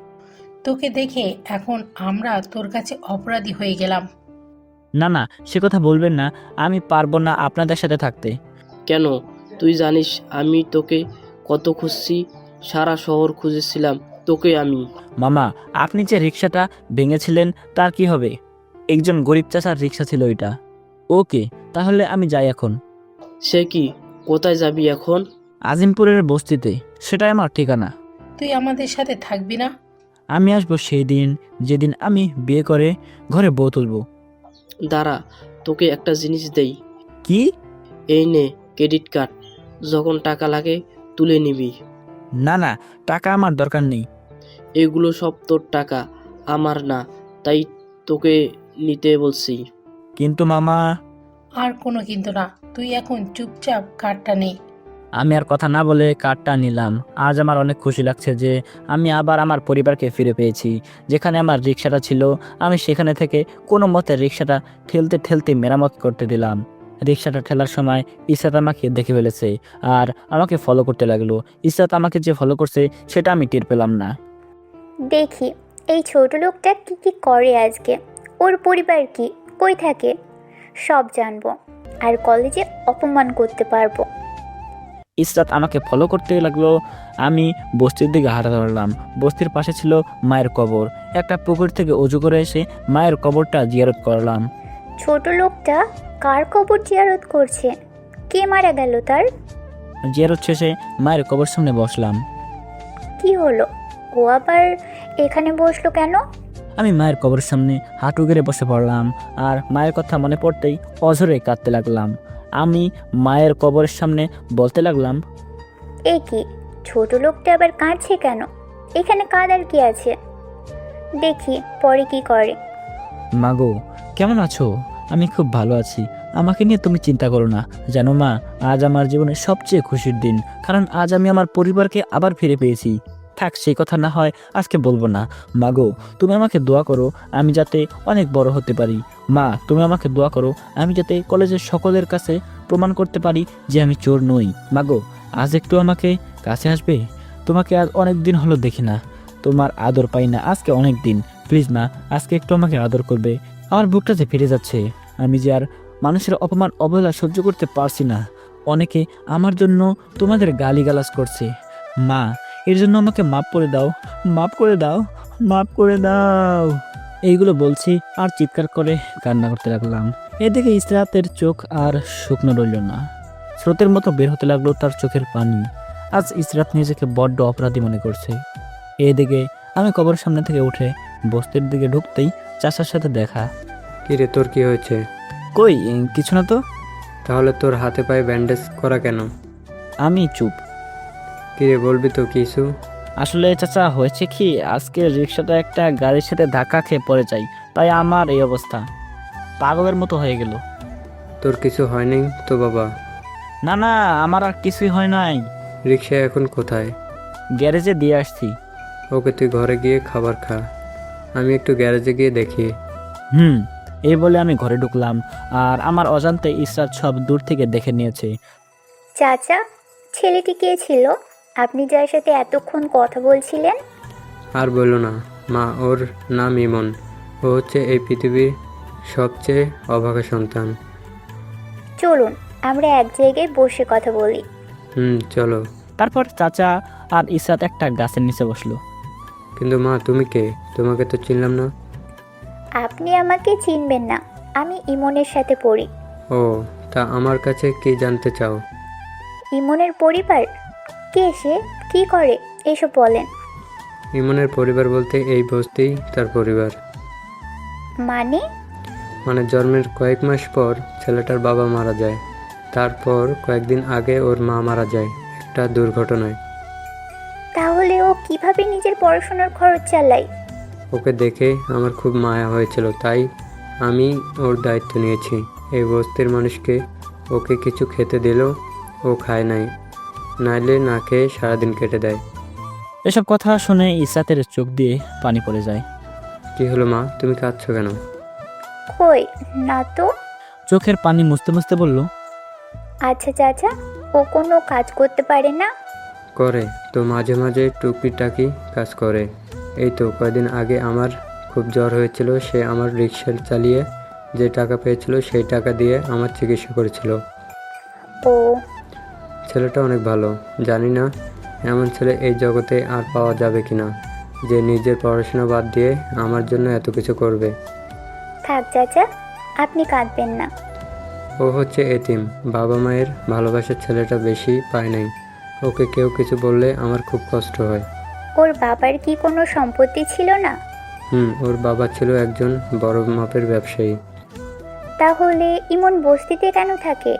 তোকে দেখে এখন আমরা তোর কাছে অপরাধী হয়ে গেলাম। না না, সে কথা বলবেন না। আমি পারবো না আপনাদের সাথে থাকতে। কেন? তুই জানিস আমি তোকে কত খুঁজছি, সারা শহর খুঁজেছিলাম তোকে আমি। মামা, আপনি যে রিক্সাটা ভেঙেছিলেন তার কি হবে? একজন গরিব চাচার রিক্সা ছিল ওইটা। ওকে, তাহলে আমি যাই এখন। সে কি? কোথায় যাবি এখন? আজিমপুরের বস্তিতে, সেটাই আমার ঠিকানা। তুই আমাদের সাথে থাকবি না? আমি আসবো সেই দিন যেদিন আমি বিয়ে করে ঘরে বউ তুলবো। দাঁড়া, তোকে একটা জিনিস দেই। কি? এই নে ক্রেডিট কার্ড, যখন টাকা লাগে তুলে নিবি। না না, টাকা আমার দরকার নেই। এগুলো সব তোর টাকা, আমার না, তাই তোকে নিতে বলছি। কিন্তু মামা। আর কোনো কিন্তু না, তুই এখন চুপচাপ কার্ডটা নে। আমি আর কথা না বলে কার্ডটা নিলাম। আজ আমার অনেক খুশি লাগছে যে আমি আবার আমার পরিবারকে ফিরে পেয়েছি। যেখানে আমার রিক্সাটা ছিল, আমি সেখানে থেকে কোনো মতে রিক্সাটা ঠেলতে ঠেলতে মেরামত করতে দিলাম। রিক্সাটা ঠেলার সময় ইসরাত আমাকে দেখে ফেলেছে আর আমাকে ফলো করতে লাগলো। ইসরাত আমাকে যে ফলো করছে সেটা আমি টের পেলাম না। দেখি এই ছোট লোকটা কি কি করে আজকে, ওর পরিবার কি, কই থাকে, সব জানবো আর কলেজে অপমান করতে পারবো। ইসরাত আমাকে ফলো করতে লাগলো। আমি বস্তির দিকে হাঁটা ধরলাম। বস্তির পাশে ছিল মায়ের কবর। একটা পুকুর থেকে উজু করে এসে মায়ের কবরটা জিয়ারত করলাম। ছোট লোকটা কার কবর জিয়ারত করছে? কে মারা গেল তার? জিয়ারত শেষে মায়ের কবর সামনে বসলাম। কি হলো, ও আবার এখানে বসলো কেন? আমি মায়ের কবরের সামনে হাঁটু গেড়ে বসে পড়লাম আর মায়ের কথা মনে পড়তেই অঝরে কাঁদতে লাগলাম। আমি মায়ের কবরের সামনে বলতে লাগলাম, এ কি, ছোট লোকটা আবার কাঁদছে কেন? এখানে কাঁদার কি আছে? দেখি পরে কি করে। মাগো কেমন আছো? আমি খুব ভালো আছি, আমাকে নিয়ে তুমি চিন্তা করো না। জানো মা, আজ আমার জীবনের সবচেয়ে খুশির দিন, কারণ আজ আমি আমার পরিবারকে আবার ফিরে পেয়েছি। থাক, সেই কথা না হয় আজকে বলবো না। মাগো তুমি আমাকে দোয়া করো আমি যাতে অনেক বড় হতে পারি। মা তুমি আমাকে দোয়া করো আমি যাতে কলেজের সকলের কাছে প্রমাণ করতে পারি যে আমি চোর নই। মাগো আজ একটু আমাকে কাছে আসবে? তোমাকে আজ অনেক দিন হলো দেখি না, তোমার আদর পাই না আজকে অনেক দিন। প্লিজ মা, আজকে একটু আমাকে আদর করবে। আমার বুকটা যে ফিরে যাচ্ছে। আমি যে আর মানুষের অপমান অবহেলা সহ্য করতে পারছি না। অনেকে আমার জন্য তোমাদের গালিগালাজ করছে। মা এর জন্য আমাকে মাফ করে দাও, মাফ করে দাও, মাফ করে দাও। এইগুলো বলছি আর চিৎকার করে কান্না করতে লাগলাম। এদিকে ইসরাতের চোখ আর শুকনো রইল না, স্রোতের মতো বের হতে লাগলো তার চোখের পানি। আজ ইসরাত নিজেকে বড্ড অপরাধী মনে করছে। এদিকে আমি কবরের সামনে থেকে উঠে বস্তির দিকে ঢুকতেই চাচার সাথে দেখা। কিরে তোর কি হয়েছে? কই কিছু না তো। তাহলে তোর হাতে পায়ে ব্যান্ডেজ করা কেন? আমি চুপ। কিরে বলবি তো কিছু? আসলে চাচা হয়েছে কি, আজকে রিক্সাটা একটা গাড়ির সাথে ধাক্কা খেয়ে পড়ে যাই, তাই আমার এই অবস্থা, পাগলের মতো হয়ে গেল। তোর কিছু হয়নি তো বাবা? না না, আমার আর কিছুই হয় নাই। রিক্সা এখন কোথায়? গ্যারেজে দিয়ে আসছি। ওকে তুই ঘরে গিয়ে খাবার খা, আমি একটু গ্যারেজে গিয়ে দেখি। এই বলে আমি ঘরে ঢুকলাম আর আমার অজান্তে ইসরাত সব দূর থেকে দেখে নিয়েছে। চাচা, ছেলেটি কে ছিল আপনি যার সাথে এতক্ষণ কথা বলছিলেন? আর বলো না মা, ওর নাম ইমন। ও হচ্ছে এই পৃথিবীর সবচেয়ে অভাগা সন্তান। চলুন আমরা এক জায়গায় বসে কথা বলি। চলো। তারপর চাচা আর ইসরাত একটা গাছের নিচে বসলো। কিন্তু মা তুমি কে? তোমাকে তো চিনলাম না। আপনি আমাকে চিনবেন না, আমি ইমনের সাথে পড়ি। ও, তা আমার কাছে কি জানতে চাও? ইমনের পরিবার কে, সে কি করে এসব বলেন। ইমনের পরিবার বলতে এই বস্তিই তার পরিবার। মানে জন্মের কয়েক মাস পর ছেলেটার বাবা মারা যায়, তারপর কয়েকদিন আগে ওর মা মারা যায় একটা দুর্ঘটনায়। তাহলে ও কিভাবে নিজের পড়াশোনার খরচ চালায়? ওকে দেখে আমার খুব মায়া হয়েছিল, তাই আমি ওর দায়িত্ব নিয়েছি। এই বস্তির মানুষকে ওকে কিছু খেতে দিলেও ও খায় নাই, নাইলে না খেয়ে সারাদিন কেটে দেয়। এসব কথা শুনে ইসরাতের চোখ দিয়ে পানি পড়ে যায়। কি হলো মা, তুমি কাঁদছো কেন? কই না তো। চোখের পানি মুছতে মুছতে বলল, আচ্ছা চাচা, ও কোনো কাজ করতে পারে না? করে তো, মাঝে মাঝে টুকিটাকি কাজ করে। এই তো কয়েকদিন আগে আমার খুব জ্বর হয়েছিল, সে আমার রিক্সা চালিয়ে যে টাকা পেয়েছিল সেই টাকা দিয়ে আমার চিকিৎসা করেছিল। ও, ছেলেটা অনেক ভালো। জানি না এমন ছেলে এই জগতে আর পাওয়া যাবে কিনা, যে নিজের পড়াশোনা বাদ দিয়ে আমার জন্য এত কিছু করবে। থাক চাচা, আপনি কাঁদবেন না। ও হচ্ছে এতিম, বাবা মায়ের ভালোবাসার ছেলেটা বেশি পায় নাই। ওকে কেউ কিছু বললে আমার খুব কষ্ট হয়। ওর বাবার কি কোনো সম্পত্তি ছিল না? ওর বাবা ছিল একজন বড় মাপের ব্যবসায়ী। তাহলে ইমন বস্তিতে কেন থাকে?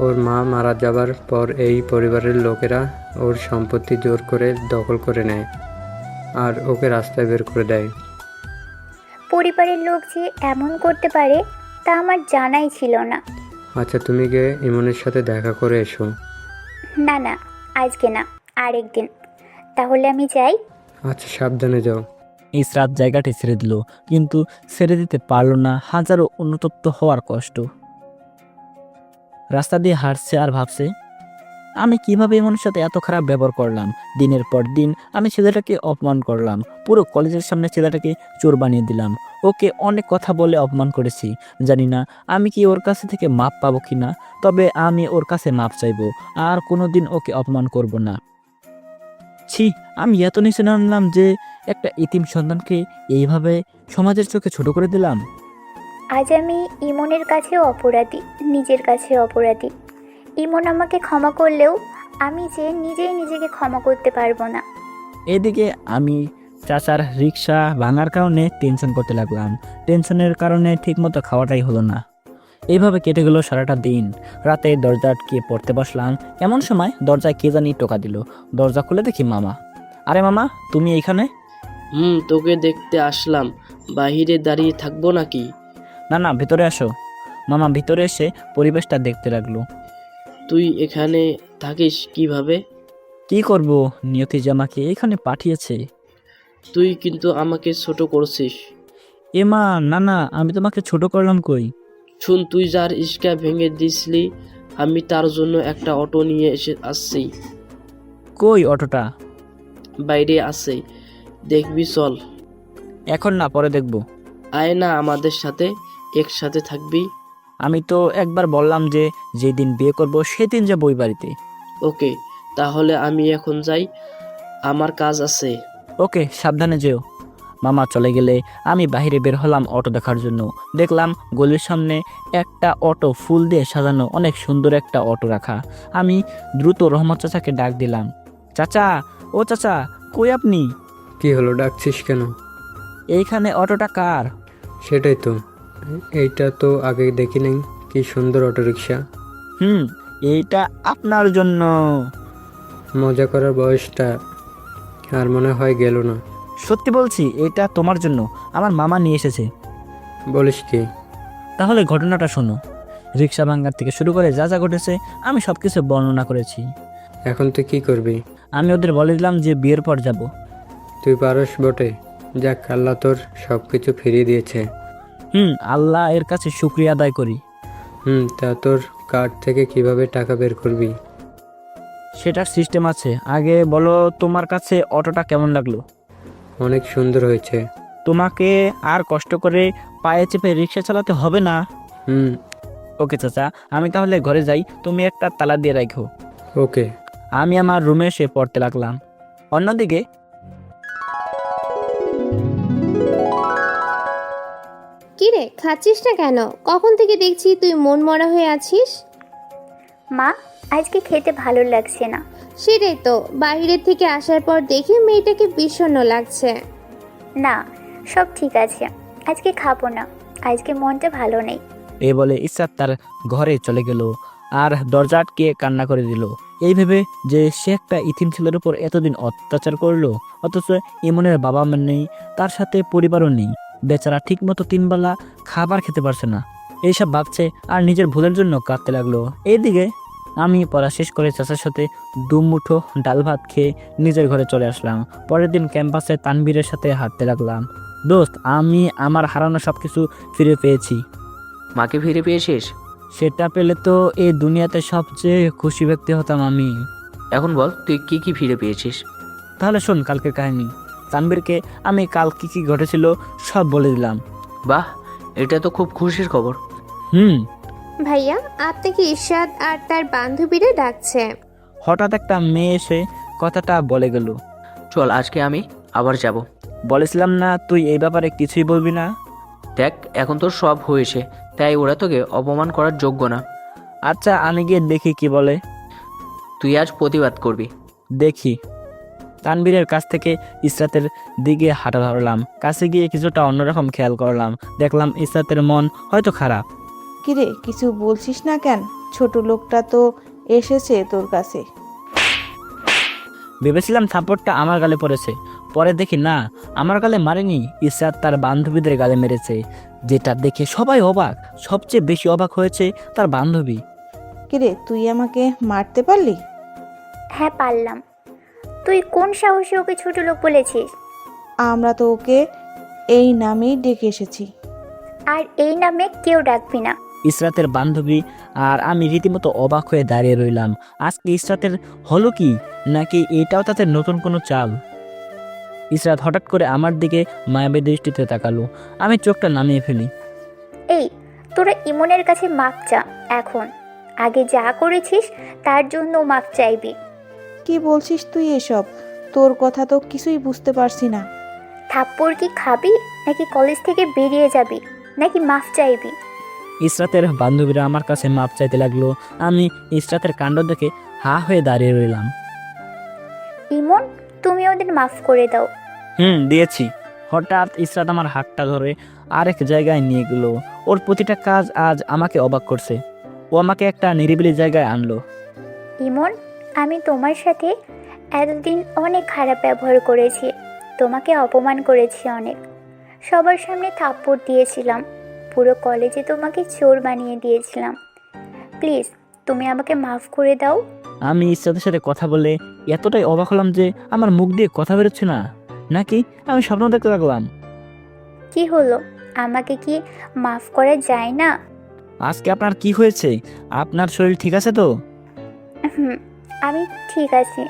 ওর মা মারা যাবার পর এই পরিবারের লোকেরা ওর সম্পত্তি জোর করে দখল করে নেয় আর ওকে রাস্তায় বের করে দেয়। পরিবারের লোক যে এমন করতে পারে তা আমার জানাই ছিল না। আচ্ছা, তুমি গিয়ে ইমনের সাথে দেখা করে এসো। না না, আজকে না, আরেকদিন। তাহলে আমি যাই। আচ্ছা, সাবধানে যাও। ইসরাত জায়গাটি ছেড়ে দিল, কিন্তু ছেড়ে দিতে পারল না হাজারো অনুতপ্ত হওয়ার কষ্ট। রাস্তা দিয়ে হাঁটছে আর ভাবছে, আমি কিভাবে এমনের সাথে এত খারাপ ব্যবহার করলাম। দিনের পর দিন আমি ছেলেটাকে অপমান করলাম, পুরো কলেজের সামনে ছেলেটাকে চোর বানিয়ে দিলাম, ওকে অনেক কথা বলে অপমান করেছি। জানি না আমি কি ওর কাছে থেকে মাপ পাবো কিনা, তবে আমি ওর কাছে মাপ চাইবো, আর কোনোদিন ওকে অপমান করব না। ছি, আমি এত নিচে নামলাম যে একটা এতিম সন্তানকে এইভাবে সমাজের চোখে ছোট করে দিলাম। আজ আমি ইমনের কাছেও অপরাধী, নিজের কাছেও অপরাধী। ইমন আমাকে ক্ষমা করলেও আমি যে নিজেই নিজেকে ক্ষমা করতে পারবো না। এদিকে আমি চাচার রিক্সা ভাঙার কারণে টেনশন করতে লাগলাম। টেনশনের কারণে ঠিকমতো খাওয়াটাই হলো না। এইভাবে কেটে গেল সারাটা দিন। রাতে দরজা আটকে পড়তে বসলাম, এমন সময় দরজায় কে জানি টোকা দিল। দরজা খুলে দেখি মামা। আরে মামা, তুমি এইখানে? তোকে দেখতে আসলাম। বাহিরে দাঁড়িয়ে থাকবো নাকি? না না, ভিতরে আসো। মামা ভিতরে এসে পরিবেশটা দেখতে লাগলো। তুই এখানে থাকিস কিভাবে? কি করব, নিয়তি যে আমাকে এখানে পাঠিয়েছে। তুই কিন্তু আমাকে ছোট করছিস। এ মা, না না, আমি তোমাকে ছোট করলাম কই? শুন, তুই যার ইস্কা ভেঙে দিসলি, আমি তার জন্য একটা অটো নিয়ে আসছি। কই অটোটা? বাইরে আছে, দেখবি চল। এখন না, পরে দেখবো। আয় না আমাদের সাথে, একসাথে থাকবি। আমি তো একবার বললাম যে যেদিন বিয়ে করব সেদিন যাবো ওই বাড়িতে। ওকে, তাহলে আমি এখন যাই, আমার কাজ আছে। ওকে, সাবধানে যেও। মামা চলে গেলে আমি বাইরে বের হলাম অটো দেখার জন্য। দেখলাম গলির সামনে একটা অটো, ফুল দিয়ে সাজানো, অনেক সুন্দর একটা অটো রাখা। আমি দ্রুত রহমত চাচাকে ডাক দিলাম। চাচা, ও চাচা, কই আপনি? কি হলো, ডাকছিস কেন? এইখানে অটোটা কার? সেটাই তো, এইটা তো আগে দেখি নাই। কি সুন্দর অটোরিকশা। এইটা আপনার জন্য। মজা করার বয়সটা আর মনে হয় গেল না। সত্যি বলছি, এটা তোমার জন্য, আমার মামা নিয়ে এসেছে। বলিস কি? তাহলে ঘটনাটা শোনো। রিক্সা ভাঙ্গার থেকে শুরু করে যা যা ঘটেছে আমি সব কিছু বর্ণনা করেছি। এখন তুই কি করবি? আমি ওদের বলে দিলাম যে বিয়ের পর যাব। তুই পারস বটে। যাক, আল্লাহ তোর সব কিছু ফিরিয়ে দিয়েছে। আল্লাহ এর কাছে শুক্রিয়া আদায় করি। তা তোর কার্ড থেকে কিভাবে টাকা বের করবি? সেটার সিস্টেম আছে। আগে বলো, তোমার কাছে অটোটা কেমন লাগলো? অনেক সুন্দর হয়েছে। তোমাকে আর কষ্ট করে পায়ে চেপে রিক্সা চালাতে হবে না। ওকে চাচা, আমি তাহলে ঘরে যাই, তুমি একটা তালা দিয়ে রাখো। ওকে। আমি আমার রুমে এসে পড়তে লাগলাম। অন্যদিকে কিরে, খাচ্ছিস না কেন? কখন থেকে দেখছি তুই মন মরা হয়ে আছিস। মা, আজকে খেতে ভালো লাগছে না। সেটাই তো, বাইরের থেকে আসার পর দেখি মেয়েটাকে বিষণ্ণ লাগছে। না, সব ঠিক আছে, আজকে খাবো না, আজকে মনটা ভালো নেই। এই বলে ইসরাত তার ঘরে চলে গেল আর দরজা আটকে কান্না করে দিল। এই ভেবে যে সে একটা ইতিম ছেলের উপর এতদিন অত্যাচার করলো, অথচ ইমনের বাবা মা নেই, তার সাথে পরিবারও নেই। বেচারা ঠিক মতো 3 বেলা খাবার খেতে পারছে না। এইসব ভাবছে আর নিজের ভুলের জন্য কাঁদতে লাগলো। এইদিকে আমি পড়া শেষ করে চাচার সাথে 2 মুঠো ডাল ভাত খেয়ে নিজের ঘরে চলে আসলাম। পরের দিন ক্যাম্পাসে তানবীরের সাথে হাঁটতে লাগলাম। দোস্ত, আমি আমার হারানো সব কিছু ফিরে পেয়েছি। মাকে ফিরে পেয়েছিস? সেটা পেলে তো এই দুনিয়াতে সবচেয়ে খুশি ব্যক্তি হতাম আমি। এখন বল, তুই কি কি ফিরে পেয়েছিস? তাহলে শোন কালকের কাহিনী। তানবীরকে আমি কাল কি কি ঘটেছিল সব বলে দিলাম। বাহ, এটা তো খুব খুশির খবর। ভাইয়া, আপনাকে ইরশাদ আর তার বান্ধবীরা ডাকছে। হঠাৎ একটা মেয়ে এসে কথাটা বলে গেল। চল, আজকে আমি আবার যাব। বলেছিলাম না তুই এই ব্যাপারে কিছুই বলবি না? দেখ, এখন তোর সব হয়েছে, তাই ওরা তোকে অপমান করার যোগ্য না। আচ্ছা, আমি গিয়ে দেখি কি বলে। তুই আজ প্রতিবাদ করবি। দেখি। তানবীরের কাছ থেকে ইসরাতের দিকে হাঁটা ধরলাম। কাছে গিয়ে কিছুটা অন্যরকম খেয়াল করলাম। দেখলাম ইসরাতের মন হয়তো খারাপ। কিরে কিছু বলছিস না কেন? ছোট লোকটা তো এসেছে তোর কাছে। ভেবেছিলাম থাপ্পড়টা আমার গালে পড়েছে, পরে দেখি না, আমার গালে মারেনি, ইসরাত তার বান্ধবীদের গালে মেরেছে। যেটা দেখে সবাই অবাক, সবচেয়ে বেশি অবাক হয়েছে তার বান্ধবী। কিরে তুই আমাকে মারতে পারলি? হ্যাঁ পারলাম। তুই কোন সাহসে ওকে ছোট লোক বলেছিস? আমরা তো ওকে এই নামেই ডেকে এসেছি। আর এই নামে কেউ ডাকবি না। ইসরাতের বান্ধবী আর আমি রীতিমতো অবাক হয়ে দাঁড়িয়ে রইলাম। আজকে ইসরাতের হলো কি, নাকি এটাও তাদের নতুন কোনো চাল? ইসরাত হঠাৎ করে আমার দিকে মায়াবী দৃষ্টিতে তাকালো। আমি চোখটা নামিয়ে ফেলি। এই তোরা ইমনের কাছে মাপ চা এখন। আগে যা করেছিস তার জন্য মাপ চাইবি। কি বলছিস তুই এসব? তোর কথা তো কিছুই বুঝতে পারছি না। থাপ্পড় কি খাবি, নাকি কলেজ থেকে বেরিয়ে যাবি, নাকি মাপ চাইবি? ইসরাতের বান্ধবীরা আমার কাছে মাপ চাইতে লাগলো। আমি ইসরাতের কাণ্ড দেখে হা হয়ে দাঁড়িয়ে রইলাম। ইমন, তুমি ওদের মাফ করে দাও। দিয়েছি। হঠাৎ ইসরাত আমার হাতটা ধরে আরেক জায়গায় নিয়ে গেল। ওর প্রতিটা কাজ আজ আমাকে অবাক করছে। ও আমাকে একটা নিরিবিলি জায়গায় আনলো। ইমন, আমি তোমার সাথে এতদিন অনেক খারাপ ব্যবহার করেছি, তোমাকে অপমান করেছি অনেক। সবার সামনে থাপ্পড় দিয়েছিলাম, পুরো কলেজে তোমাকে চোর বানিয়ে দিয়েছিলাম। প্লিজ তুমি আমাকে মাফ করে দাও। আমি ইসরাতের সাথে কথা বলে এতটাই অবাক হলাম যে আমার মুখ দিয়ে কথা বেরোচ্ছে না, নাকি আমি স্বপ্ন দেখতে লাগলাম। কি হলো, আমাকে কি মাফ করা যায় না? আজকে আপনার কি হয়েছে? আপনার শরীর ঠিক আছে তো? আমি ঠিক আছি।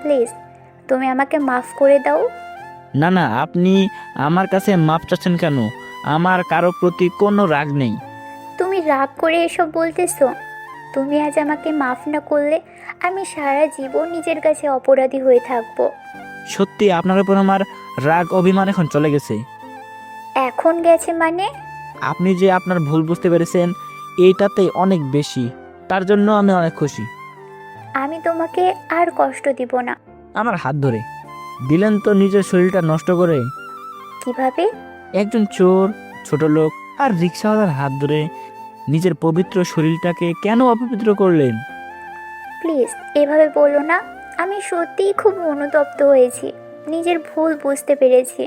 প্লিজ তুমি আমাকে মাফ করে দাও। না না, আপনি আমার কাছে মাপ চাচ্ছেন কেন? আমার কারো প্রতি কোনো রাগ নেই। তুমি রাগ করে এসব বলতেছো? তুমি আজ আমাকে মাফ না করলে আমি সারা জীবন নিজের কাছে অপরাধী হয়ে থাকবো। সত্যি আপনার উপর আমার রাগ অভিমান এখন চলে গেছে। এখন গেছে মানে? আপনি যে আপনার ভুল বুঝতে পেরেছেন, এইটাতেই অনেক বেশি। তার জন্য আমি অনেক খুশি। আমি তোমাকে আর কষ্ট দিব না। আমার হাত ধরে দিলেন তো নিজের শরীরটা নষ্ট করে। কিভাবে? একজন চোর, ছোট লোক আর রিক্সাওয়ালার হাত ধরে নিজের পবিত্র শরীরটাকে কেন অপবিত্র করলেন? প্লিজ এভাবে বলো না। আমি সত্যিই খুব অনুতপ্ত হয়েছি, নিজের ভুল বুঝতে পেরেছি।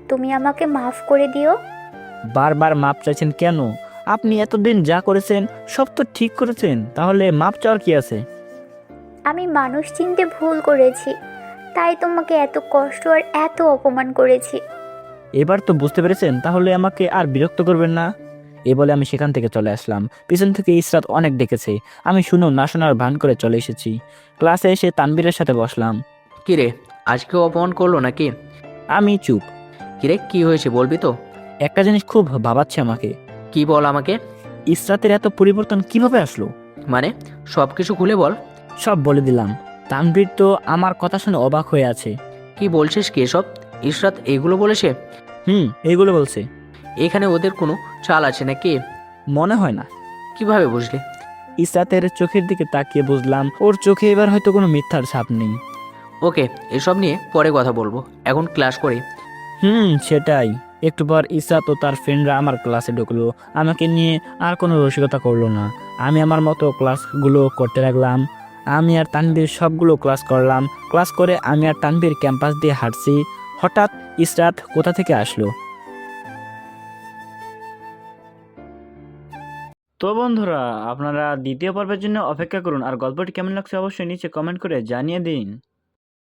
তুমি আমাকে মাফ করে দিও। বারবার মাপ চাইছেন কেন? আপনি এতদিন যা করেছেন সব তো ঠিক করেছেন, তাহলে মাপ চাওয়ার কি আছে? আমি মানুষ চিনতে ভুল করেছি, তাই তোমাকে এত কষ্ট আর এত অপমান করেছি। এবার তো বুঝতে পেরেছেন, তাহলে আমাকে আর বিরক্ত করবেন না। এ বলে আমি সেখান থেকে চলে আসলাম। পিছন থেকে ইসরাত অনেক ডেকেছে, আমি শুনেও না শোনার ভান করে চলে এসেছি। ক্লাসে এসে তানবীরের সাথে বসলাম। কিরে, আজকেও অপমান করলো নাকি? আমি চুপ। কিরে, কি হয়েছে বলবি তো? একটা জিনিস খুব ভাবাচ্ছে আমাকে। কি বল আমাকে। ইসরাতের এত পরিবর্তন কিভাবে আসলো? মানে সব কিছু খুলে বল। সব বলে দিলাম। তানবীর তো আমার কথা শুনে অবাক হয়ে আছে। কি বলছিস কি এসব? ইশরাত এগুলো বলেছে? এইগুলো বলছে। এখানে ওদের কোনো চাল আছে নাকি? মনে হয় না। কিভাবে বুঝলি? ইসরাতের চোখের দিকে তাকিয়ে বুঝলাম ওর চোখে এবার হয়তো কোনো মিথ্যার ছাপ নেই। ওকে, এসব নিয়ে পরে কথা বলবো, এখন ক্লাস করি। সেটাই। একটু পর ইসরাত ও তার ফ্রেন্ডরা আমার ক্লাসে ঢুকলো। আমাকে নিয়ে আর কোনো রসিকতা করলো না। আমি আমার মতো ক্লাসগুলো করতে লাগলাম। আমি আর তানবীর সবগুলো ক্লাস করলাম। ক্লাস করে আমি আর তানবীর ক্যাম্পাস দিয়ে হাঁটছি। হঠাৎ ইসরাত কোথা থেকে আসলো। তো বন্ধুরা, আপনারা দ্বিতীয় পর্বের জন্য অপেক্ষা করুন। আর গল্পটি কেমন লাগছে অবশ্যই নিচে কমেন্ট করে জানিয়ে দিন।